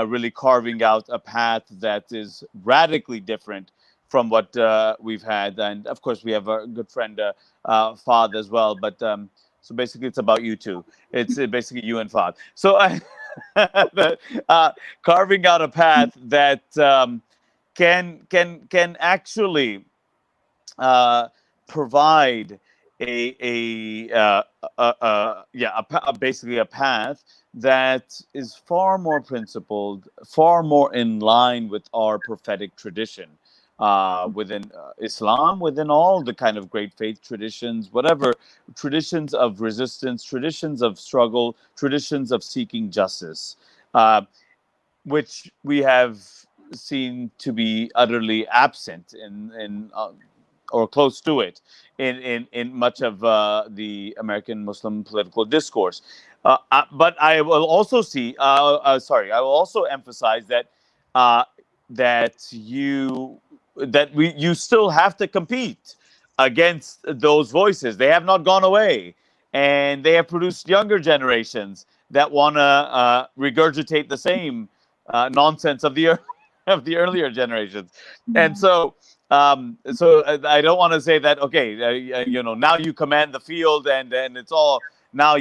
Really carving out a path that is radically different from what we've had. And of course, we have a good friend, Fahd, as well. But so basically, it's about you two. It's basically you and Fahd. So carving out a path that can actually provide basically a path that is far more principled, far more in line with our prophetic tradition within Islam, within all the kind of great faith traditions, whatever traditions of resistance, traditions of struggle, traditions of seeking justice, which we have seen to be utterly absent in or close to it in much of the American Muslim political discourse. But I will also I will also emphasize that you still have to compete against those voices. They have not gone away, and they have produced younger generations that want to regurgitate the same nonsense of the earlier generations, and so. So I don't want to say that, okay, now you command the field and it's all, now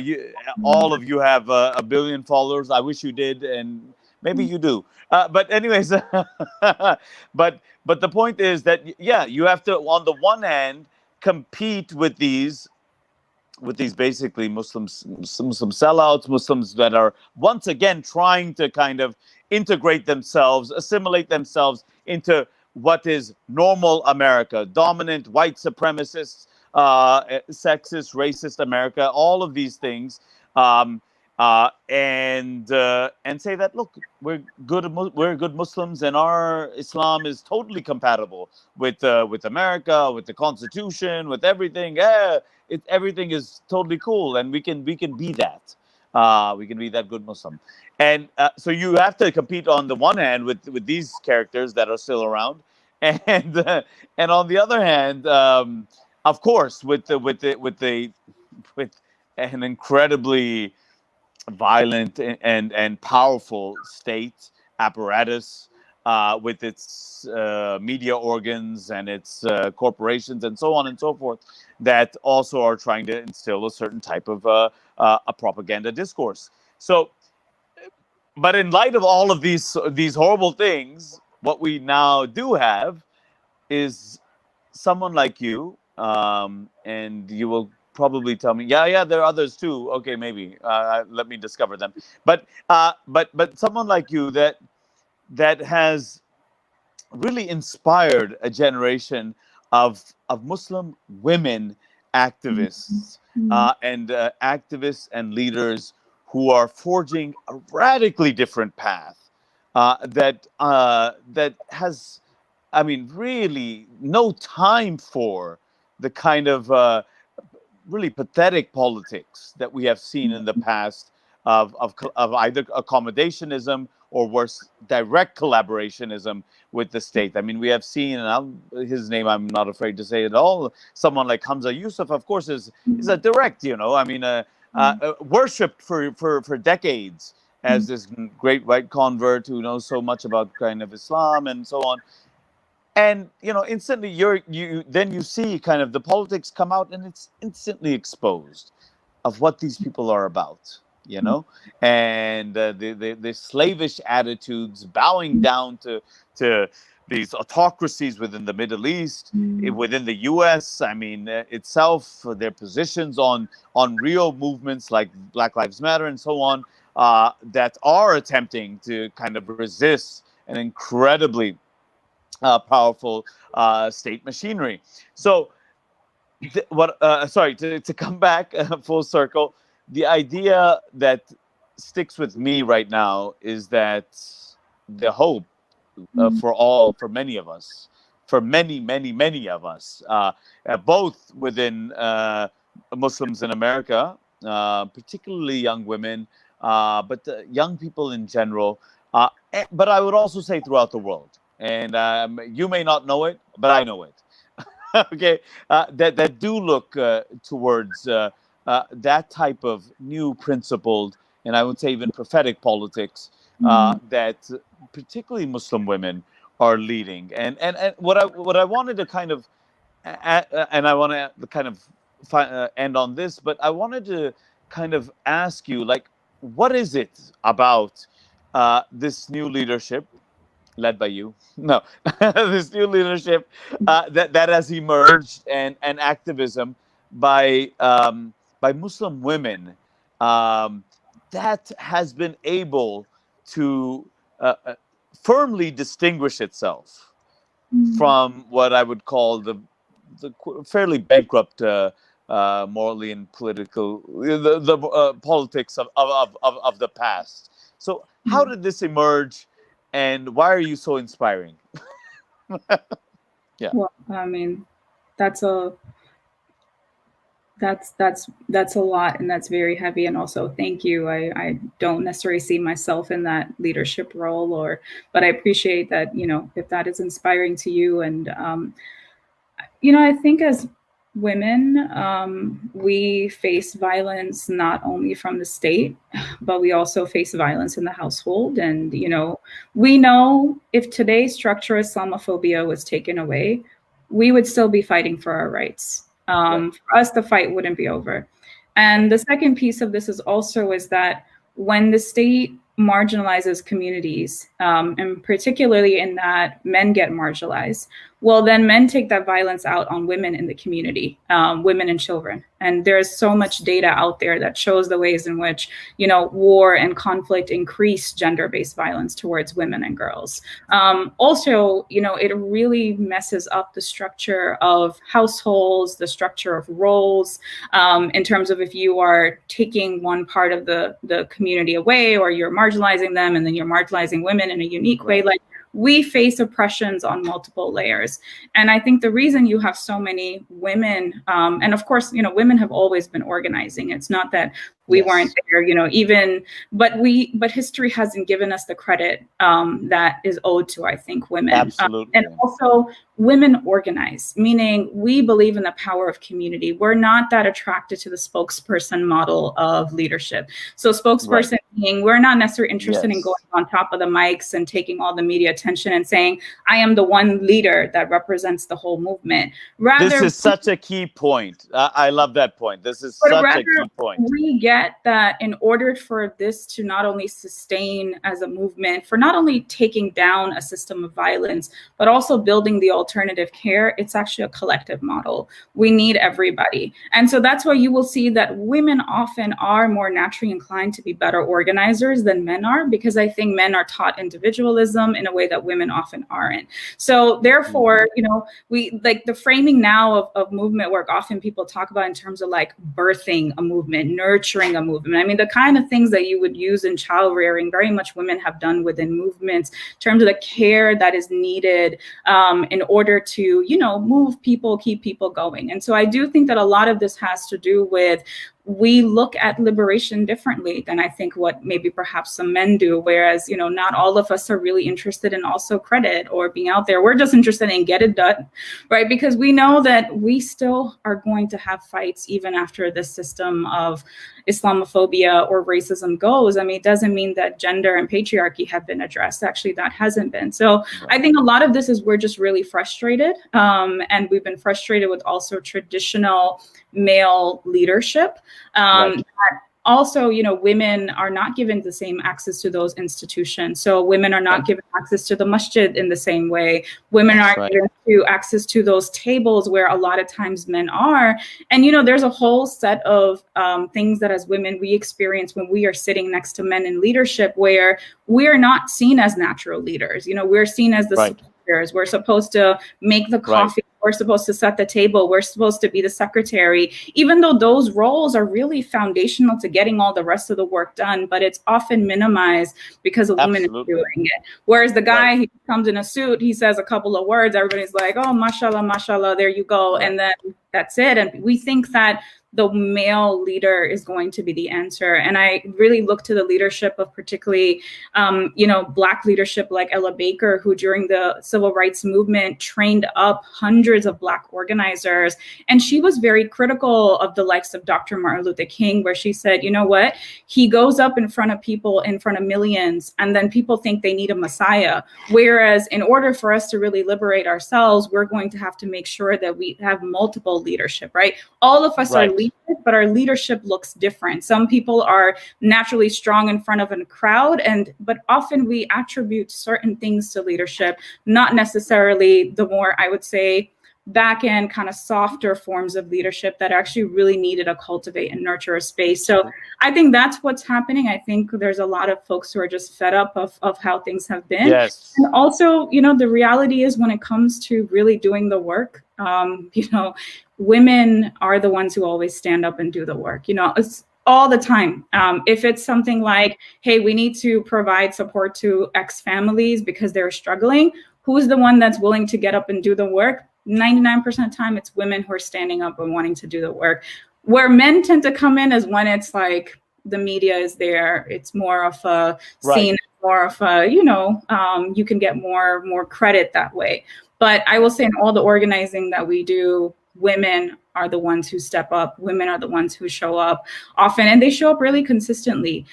all of you have a billion followers. I wish you did, and maybe you do. But anyways, but the point is that, yeah, you have to, on the one hand, compete with these basically Muslims, Muslim sellouts, Muslims that are once again trying to kind of integrate themselves, assimilate themselves into what is normal America, dominant white supremacist, sexist, racist America, all of these things, and say that, look, we're good Muslims, and our Islam is totally compatible with America, with the Constitution, with everything. Yeah, everything is totally cool, and we can be that. We can be that good Muslim. And so you have to compete on the one hand with these characters that are still around, and on the other hand, of course, with an incredibly violent and powerful state apparatus, with its media organs and its corporations and so on and so forth, that also are trying to instill a certain type of a propaganda discourse. So, but in light of all of these horrible things, what we now do have is someone like you, and you will probably tell me, yeah, there are others too. Okay, maybe let me discover them. But someone like you that has really inspired a generation of Muslim women activists activists and leaders who are forging a radically different path that has, I mean, really no time for the kind of really pathetic politics that we have seen in the past of either accommodationism or worse, direct collaborationism with the state. I mean, we have seen, and his name I'm not afraid to say at all, someone like Hamza Yusuf, of course, is a direct, I mean, worshipped for decades as this great white convert who knows so much about kind of Islam and so on. And instantly you see kind of the politics come out, and it's instantly exposed of what these people are about, and the slavish attitudes, bowing down to these autocracies within the Middle East, within the U.S. I mean, itself, their positions on real movements like Black Lives Matter and so on, that are attempting to kind of resist an incredibly powerful state machinery. So, to come back full circle, the idea that sticks with me right now is that the hope for many of us, for many of us, both within Muslims in America, particularly young women, but young people in general, but I would also say throughout the world. And you may not know it, but I know it. Okay, that do look towards that type of new principled, and I would say even prophetic politics that particularly Muslim women are leading. And what I wanted to kind of, and I want to kind of end on this, but I wanted to kind of ask you, like, what is it about this new leadership led by you? No, this new leadership that has emerged, and activism by Muslim women that has been able to firmly distinguish itself from what I would call the fairly bankrupt morally and political the politics of the past. So how did this emerge? And why are you so inspiring? Yeah. Well, I mean, that's a lot, and that's very heavy. And also, thank you. I don't necessarily see myself in that leadership role, but I appreciate that. If that is inspiring to you, and I think as women, we face violence not only from the state, but we also face violence in the household. And, we know if today's structure Islamophobia was taken away, we would still be fighting for our rights. For us, the fight wouldn't be over. And the second piece of this is that when the state marginalizes communities, and particularly in that men get marginalized, well, then men take that violence out on women in the community, women and children. And there's so much data out there that shows the ways in which, war and conflict increase gender-based violence towards women and girls. Also, it really messes up the structure of households, the structure of roles, in terms of if you are taking one part of the community away, or you're marginalizing them, and then you're marginalizing women in a unique way. Like, we face oppressions on multiple layers. And I think the reason you have so many women, and of course, women have always been organizing. It's not that we weren't there, but history hasn't given us the credit that is owed to, I think, women. Absolutely. And also, women organize, meaning we believe in the power of community. We're not that attracted to the spokesperson model of leadership. So spokesperson being, we're not necessarily interested in going on top of the mics and taking all the media attention and saying, I am the one leader that represents the whole movement. Rather, this is such a key point. I love that point. This is such a key point. We get that in order for this to not only sustain as a movement, for not only taking down a system of violence, but also building the alternative care, it's actually a collective model. We need everybody. And so that's why you will see that women often are more naturally inclined to be better organized organizers than men are, because I think men are taught individualism in a way that women often aren't. So therefore, you know, we like the framing now of movement work, often people talk about in terms of like birthing a movement, nurturing a movement. I mean, the kind of things that you would use in child rearing, very much women have done within movements in terms of the care that is needed in order to, you know, move people, keep people going. And so I do think that a lot of this has to do with, we look at liberation differently than I think what maybe perhaps some men do. Whereas, you know, not all of us are really interested in also credit or being out there. We're just interested in get it done, right? Because we know that we still are going to have fights even after this system of Islamophobia or racism goes. I mean, it doesn't mean that gender and patriarchy have been addressed. Actually, that hasn't been. So I think a lot of this is we're just really frustrated. And we've been frustrated with also traditional male leadership. That also, you know, women are not given the same access to those institutions. So women are not given access to the masjid in the same way. Women aren't given access to those tables where a lot of times men are. And, you know, there's a whole set of things that as women we experience when we are sitting next to men in leadership, where we're not seen as natural leaders. You know, we're seen as the supporters. We're supposed to make the coffee. We're supposed to set the table. We're supposed to be the secretary, even though those roles are really foundational to getting all the rest of the work done. But it's often minimized because a woman is doing it. Whereas the guy, he comes in a suit, he says a couple of words, everybody's like, oh, mashallah, mashallah, there you go. And then that's it. And we think that the male leader is going to be the answer. And I really look to the leadership of particularly, you know, Black leadership like Ella Baker, who during the civil rights movement trained up hundreds of Black organizers. And she was very critical of the likes of Dr. Martin Luther King, where she said, you know what, he goes up in front of people, in front of millions, and then people think they need a messiah. Whereas in order for us to really liberate ourselves, we're going to have to make sure that we have multiple leadership, right? All of us are leaders, but our leadership looks different. Some people are naturally strong in front of a crowd, but often we attribute certain things to leadership, not necessarily the more, I would say, back end kind of softer forms of leadership that actually really needed to cultivate and nurture a space. So I think that's what's happening. I think there's a lot of folks who are just fed up of how things have been. Yes. And also, you know, the reality is when it comes to really doing the work, you know, women are the ones who always stand up and do the work, you know, it's all the time. If it's something like, hey, we need to provide support to X families because they're struggling, who's the one that's willing to get up and do the work? 99% of the time, it's women who are standing up and wanting to do the work. Where men tend to come in is when it's like the media is there. It's more of a scene, more of a, you know, you can get more credit that way. But I will say in all the organizing that we do, women are the ones who step up. Women are the ones who show up often, and they show up really consistently.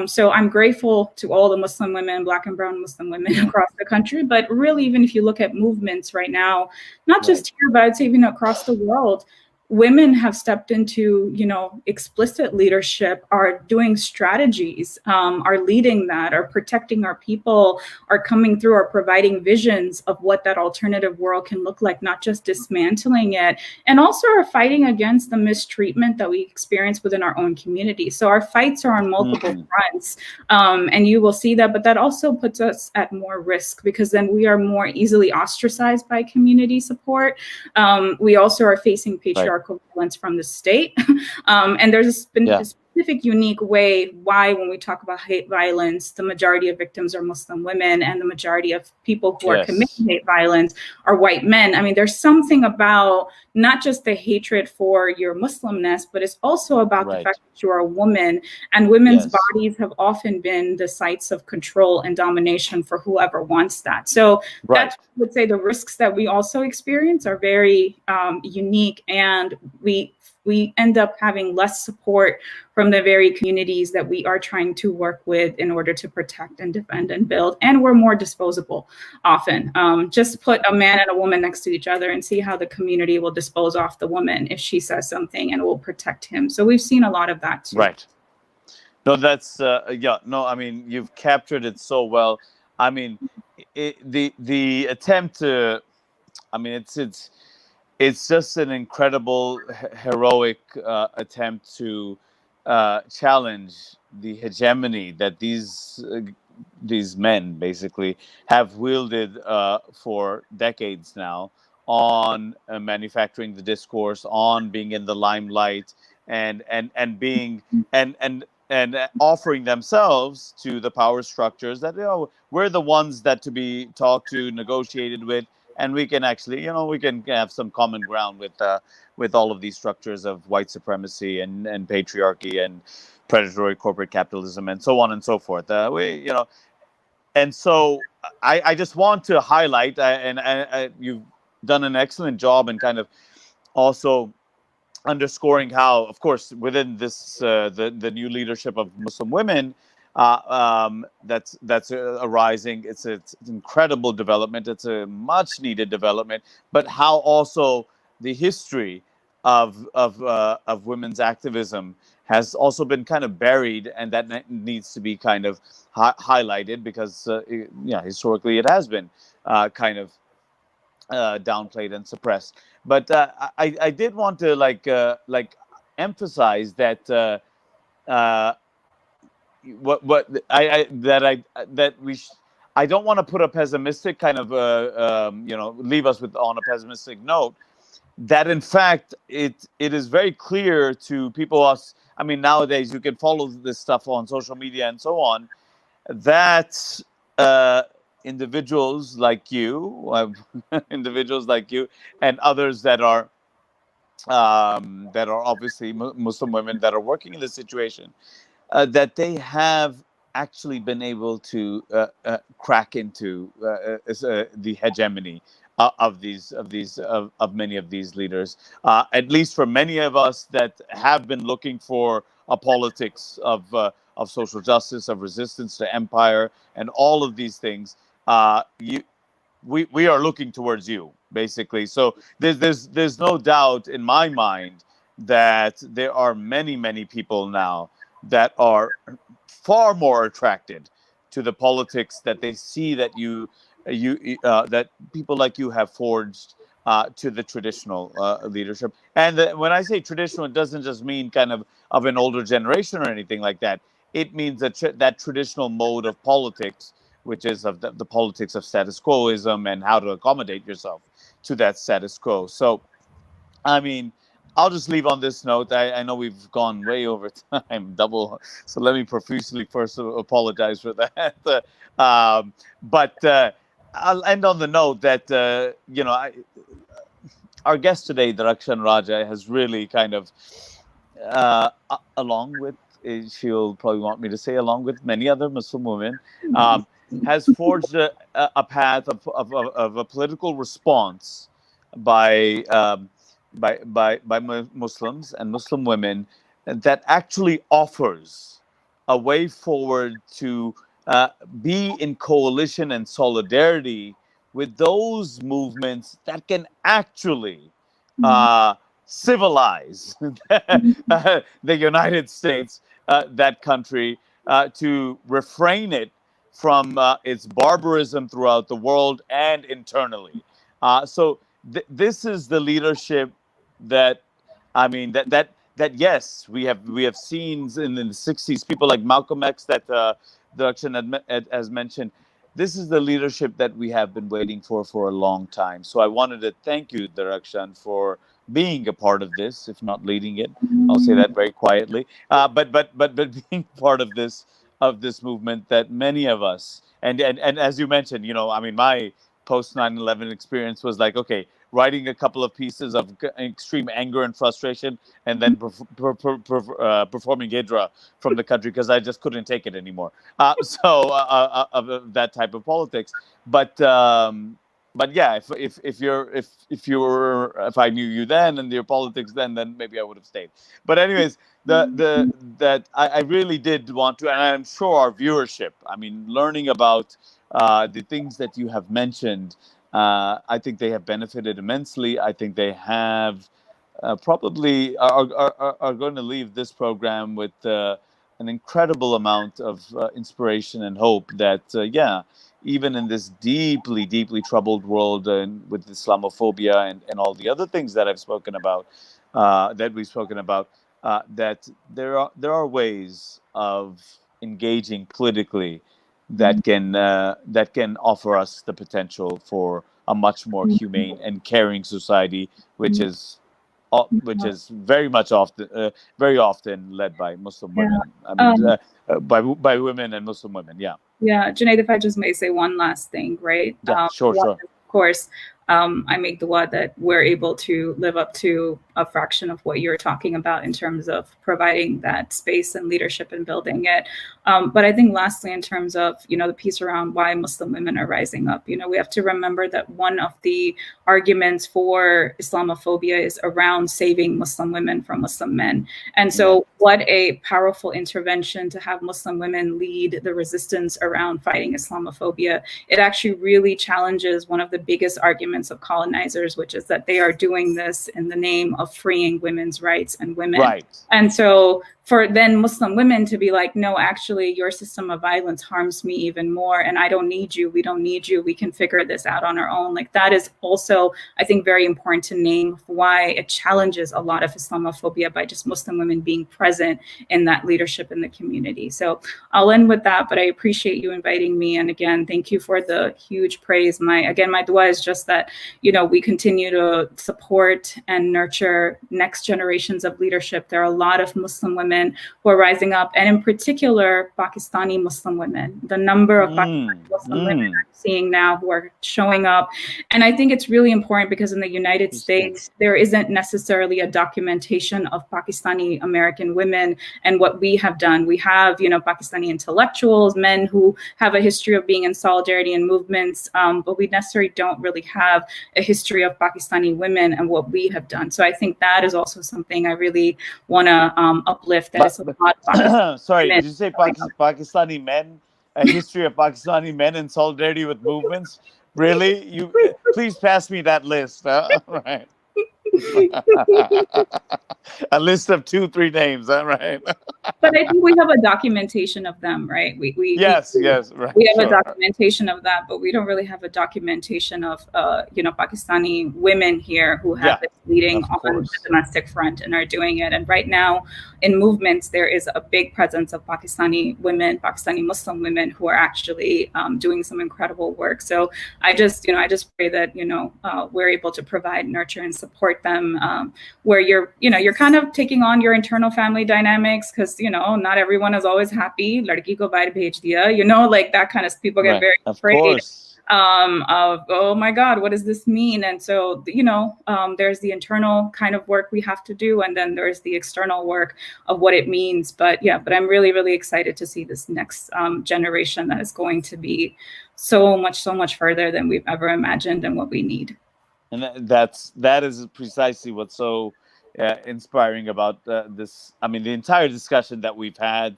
So I'm grateful to all the Muslim women, Black and brown Muslim women across the country. But really, even if you look at movements right now, not just here, but I'd say even across the world, women have stepped into, you know, explicit leadership, are doing strategies, are leading that, are protecting our people, are coming through, are providing visions of what that alternative world can look like, not just dismantling it, and also are fighting against the mistreatment that we experience within our own community. So our fights are on multiple fronts, and you will see that, but that also puts us at more risk because then we are more easily ostracized by community support. We also are facing patriarchal violence from the state. And there's been a specific, unique way why when we talk about hate violence, the majority of victims are Muslim women and the majority of people who are committing hate violence are white men. I mean, there's something about not just the hatred for your Muslimness, but it's also about the fact that you're a woman, and women's bodies have often been the sites of control and domination for whoever wants that. So that's, I would say, the risks that we also experience are very unique, and we end up having less support from the very communities that we are trying to work with in order to protect and defend and build. And we're more disposable often. Just put a man and a woman next to each other and see how the community will dispose off the woman if she says something, and will protect him. So we've seen a lot of that too. Right. No, that's, no, I mean, you've captured it so well. I mean, the attempt to, I mean, it's just an incredible, heroic attempt to challenge the hegemony that these men basically have wielded for decades now on manufacturing the discourse, on being in the limelight, and being and offering themselves to the power structures that, we're the ones that to be talked to, negotiated with, and we can actually, we can have some common ground with all of these structures of white supremacy and patriarchy and predatory corporate capitalism and so on and so forth. And so I just want to highlight, and you've done an excellent job in kind of also underscoring how, of course, within this the new leadership of Muslim women that's arising. It's an incredible development. It's a much needed development. But how also the history of women's activism has also been kind of buried, and that needs to be kind of highlighted because historically it has been kind of downplayed and suppressed. But I did want to emphasize that what I that I that we I don't want to put a pessimistic kind of leave us with on a pessimistic note. That in fact it is very clear to people. I mean, nowadays you can follow this stuff on social media and so on, that individuals like you, individuals like you, and others that are obviously Muslim women that are working in this situation, that they have actually been able to crack into the hegemony of many of these leaders. At least for many of us that have been looking for a politics of social justice, of resistance to empire, and all of these things. We are looking towards you, basically. So there's no doubt in my mind that there are many people now that are far more attracted to the politics that they see that that people like you have forged to the traditional leadership. And when I say traditional, it doesn't just mean kind of an older generation or anything like that. It means that that traditional mode of politics, which is of the politics of status quoism and how to accommodate yourself to that status quo. So, I mean, I'll just leave on this note. I know we've gone way over time, double. So let me profusely first apologize for that. But I'll end on the note that, our guest today, Darakshan Raja, has really kind of, along with, she'll probably want me to say, along with many other Muslim women, has forged a path of a political response by Muslims and Muslim women that actually offers a way forward to be in coalition and solidarity with those movements that can actually civilize the United States, that country, to refrain it from its barbarism throughout the world and internally. So this is the leadership that, I mean, that yes, we have seen in the 60s, people like Malcolm X that Darakshan has mentioned. This is the leadership that we have been waiting for a long time. So I wanted to thank you, Darakshan, for being a part of this, if not leading it. I'll say that very quietly. But being part of this movement that many of us, and as you mentioned, I mean, my post 9/11 experience was like, okay, writing a couple of pieces of extreme anger and frustration, and then performing hijra from the country because I just couldn't take it anymore. Of that type of politics. But yeah, if I knew you then and your politics then maybe I would have stayed. But anyways, that I really did want to, and I'm sure our viewership, I mean, learning about the things that you have mentioned, I think they have benefited immensely. I think they have probably are going to leave this program with an incredible amount of inspiration and hope that, even in this deeply troubled world, and with Islamophobia and all the other things that I've spoken about, that we've spoken about, that there are ways of engaging politically Mhm. that can offer us the potential for a much more humane and caring society, which Mhm. is which is very often led by Muslim Yeah. women. I mean, Um, by women and Muslim women. Yeah, Yeah, Junaid, if I just may say one last thing, right? yeah, sure, One, sure. of course, I make dua that we're able to live up to a fraction of what you're talking about in terms of providing that space and leadership and building it. But I think lastly, in terms of, the piece around why Muslim women are rising up, we have to remember that one of the arguments for Islamophobia is around saving Muslim women from Muslim men. And Yeah, so, what a powerful intervention to have Muslim women lead the resistance around fighting Islamophobia. It actually really challenges one of the biggest arguments of colonizers, which is that they are doing this in the name of freeing women's rights and women. right. And so, for then Muslim women to be like, no, actually, your system of violence harms me even more, and I don't need you. We don't need you. We can figure this out on our own. Like, that is also, I think, very important to name why it challenges a lot of Islamophobia by just Muslim women being present in that leadership in the community. So I'll end with that, but I appreciate you inviting me. And again, thank you for the huge praise. My dua is just that, we continue to support and nurture next generations of leadership. There are a lot of Muslim women who are rising up, and in particular, Pakistani Muslim women. The number of Pakistani Muslim women I'm seeing now who are showing up. And I think it's really important because in the United States, there isn't necessarily a documentation of Pakistani American women and what we have done. We have, Pakistani intellectuals, men who have a history of being in solidarity and movements, but we necessarily don't really have a history of Pakistani women and what we have done. So I think that is also something I really want to uplift. That is a lot of Pakistani Sorry, women did you say showing up. Pakistani men? A history of Pakistani men in solidarity with movements? Really? You please pass me that list. Right. A list of 2, 3 names. Right. But I think we have a documentation of them, right? Yes. Yes. Right. We have a Sure. documentation of that, but we don't really have a documentation of Pakistani women here who have Yeah. been leading Of on the course. domestic front and are doing it. And right now, in movements, there is a big presence of Pakistani women, Pakistani Muslim women who are actually doing some incredible work. So I just pray that we're able to provide, nurture, and support them. Where you're kind of taking on your internal family dynamics because not everyone is always happy. Ladki ko bahar bhej diya, like that kind of, people get Right. very Of afraid course. of, oh my God, what does this mean? And so there's the internal kind of work we have to do, and then there's the external work of what it means. But I'm really, really excited to see this next generation that is going to be so much further than we've ever imagined and what we need. And that is precisely what's so inspiring about this. I mean, the entire discussion that we've had,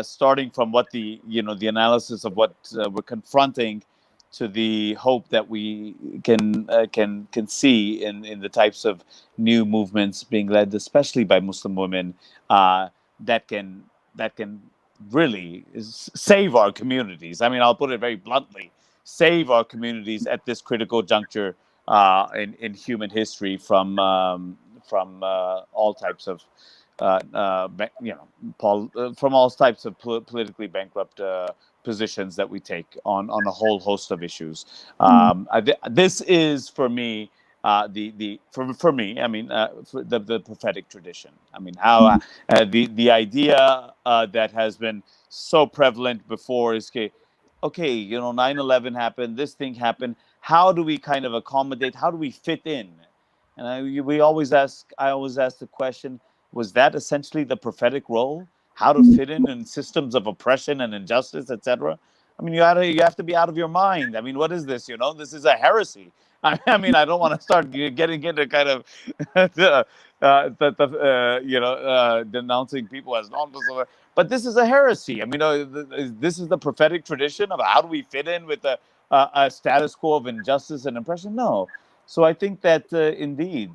starting from what the analysis of what we're confronting, to the hope that we can see in the types of new movements being led, especially by Muslim women, that can really save our communities. I mean, I'll put it very bluntly: save our communities at this critical juncture in human history from all types of from all types of politically bankrupt positions that we take on a whole host of issues. This is for me. For me, I mean, for the prophetic tradition. I mean, how the idea that has been so prevalent before is okay, 9/11 happened, this thing happened. How do we kind of accommodate? How do we fit in? And I always ask the question: was that essentially the prophetic role? How to fit in systems of oppression and injustice, etc. I mean, you have to be out of your mind. I mean, what is this? This is a heresy. I mean, I don't want to start getting into kind of denouncing people as non-Muslim, but this is a heresy. I mean, this is the prophetic tradition of how do we fit in with a status quo of injustice and oppression? No. So I think that indeed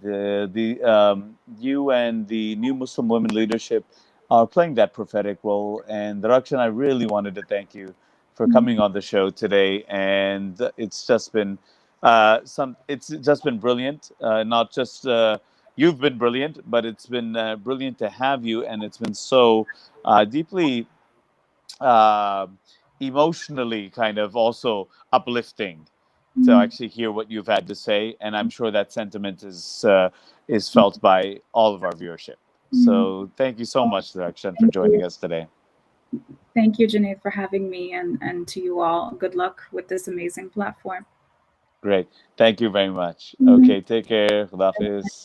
you and the new Muslim women leadership are playing that prophetic role. And Darakshan, I really wanted to thank you for coming on the show today. And it's just been brilliant. Not just you've been brilliant, but it's been brilliant to have you, and it's been so deeply emotionally kind of also uplifting to actually hear what you've had to say, and I'm sure that sentiment is felt by all of our viewership. So thank you so much, Darakshan, for joining us today. Thank you, Junaid, for having me, and to you all, good luck with this amazing platform. Great. Thank you very much. Okay, take care. Khuda Hafiz.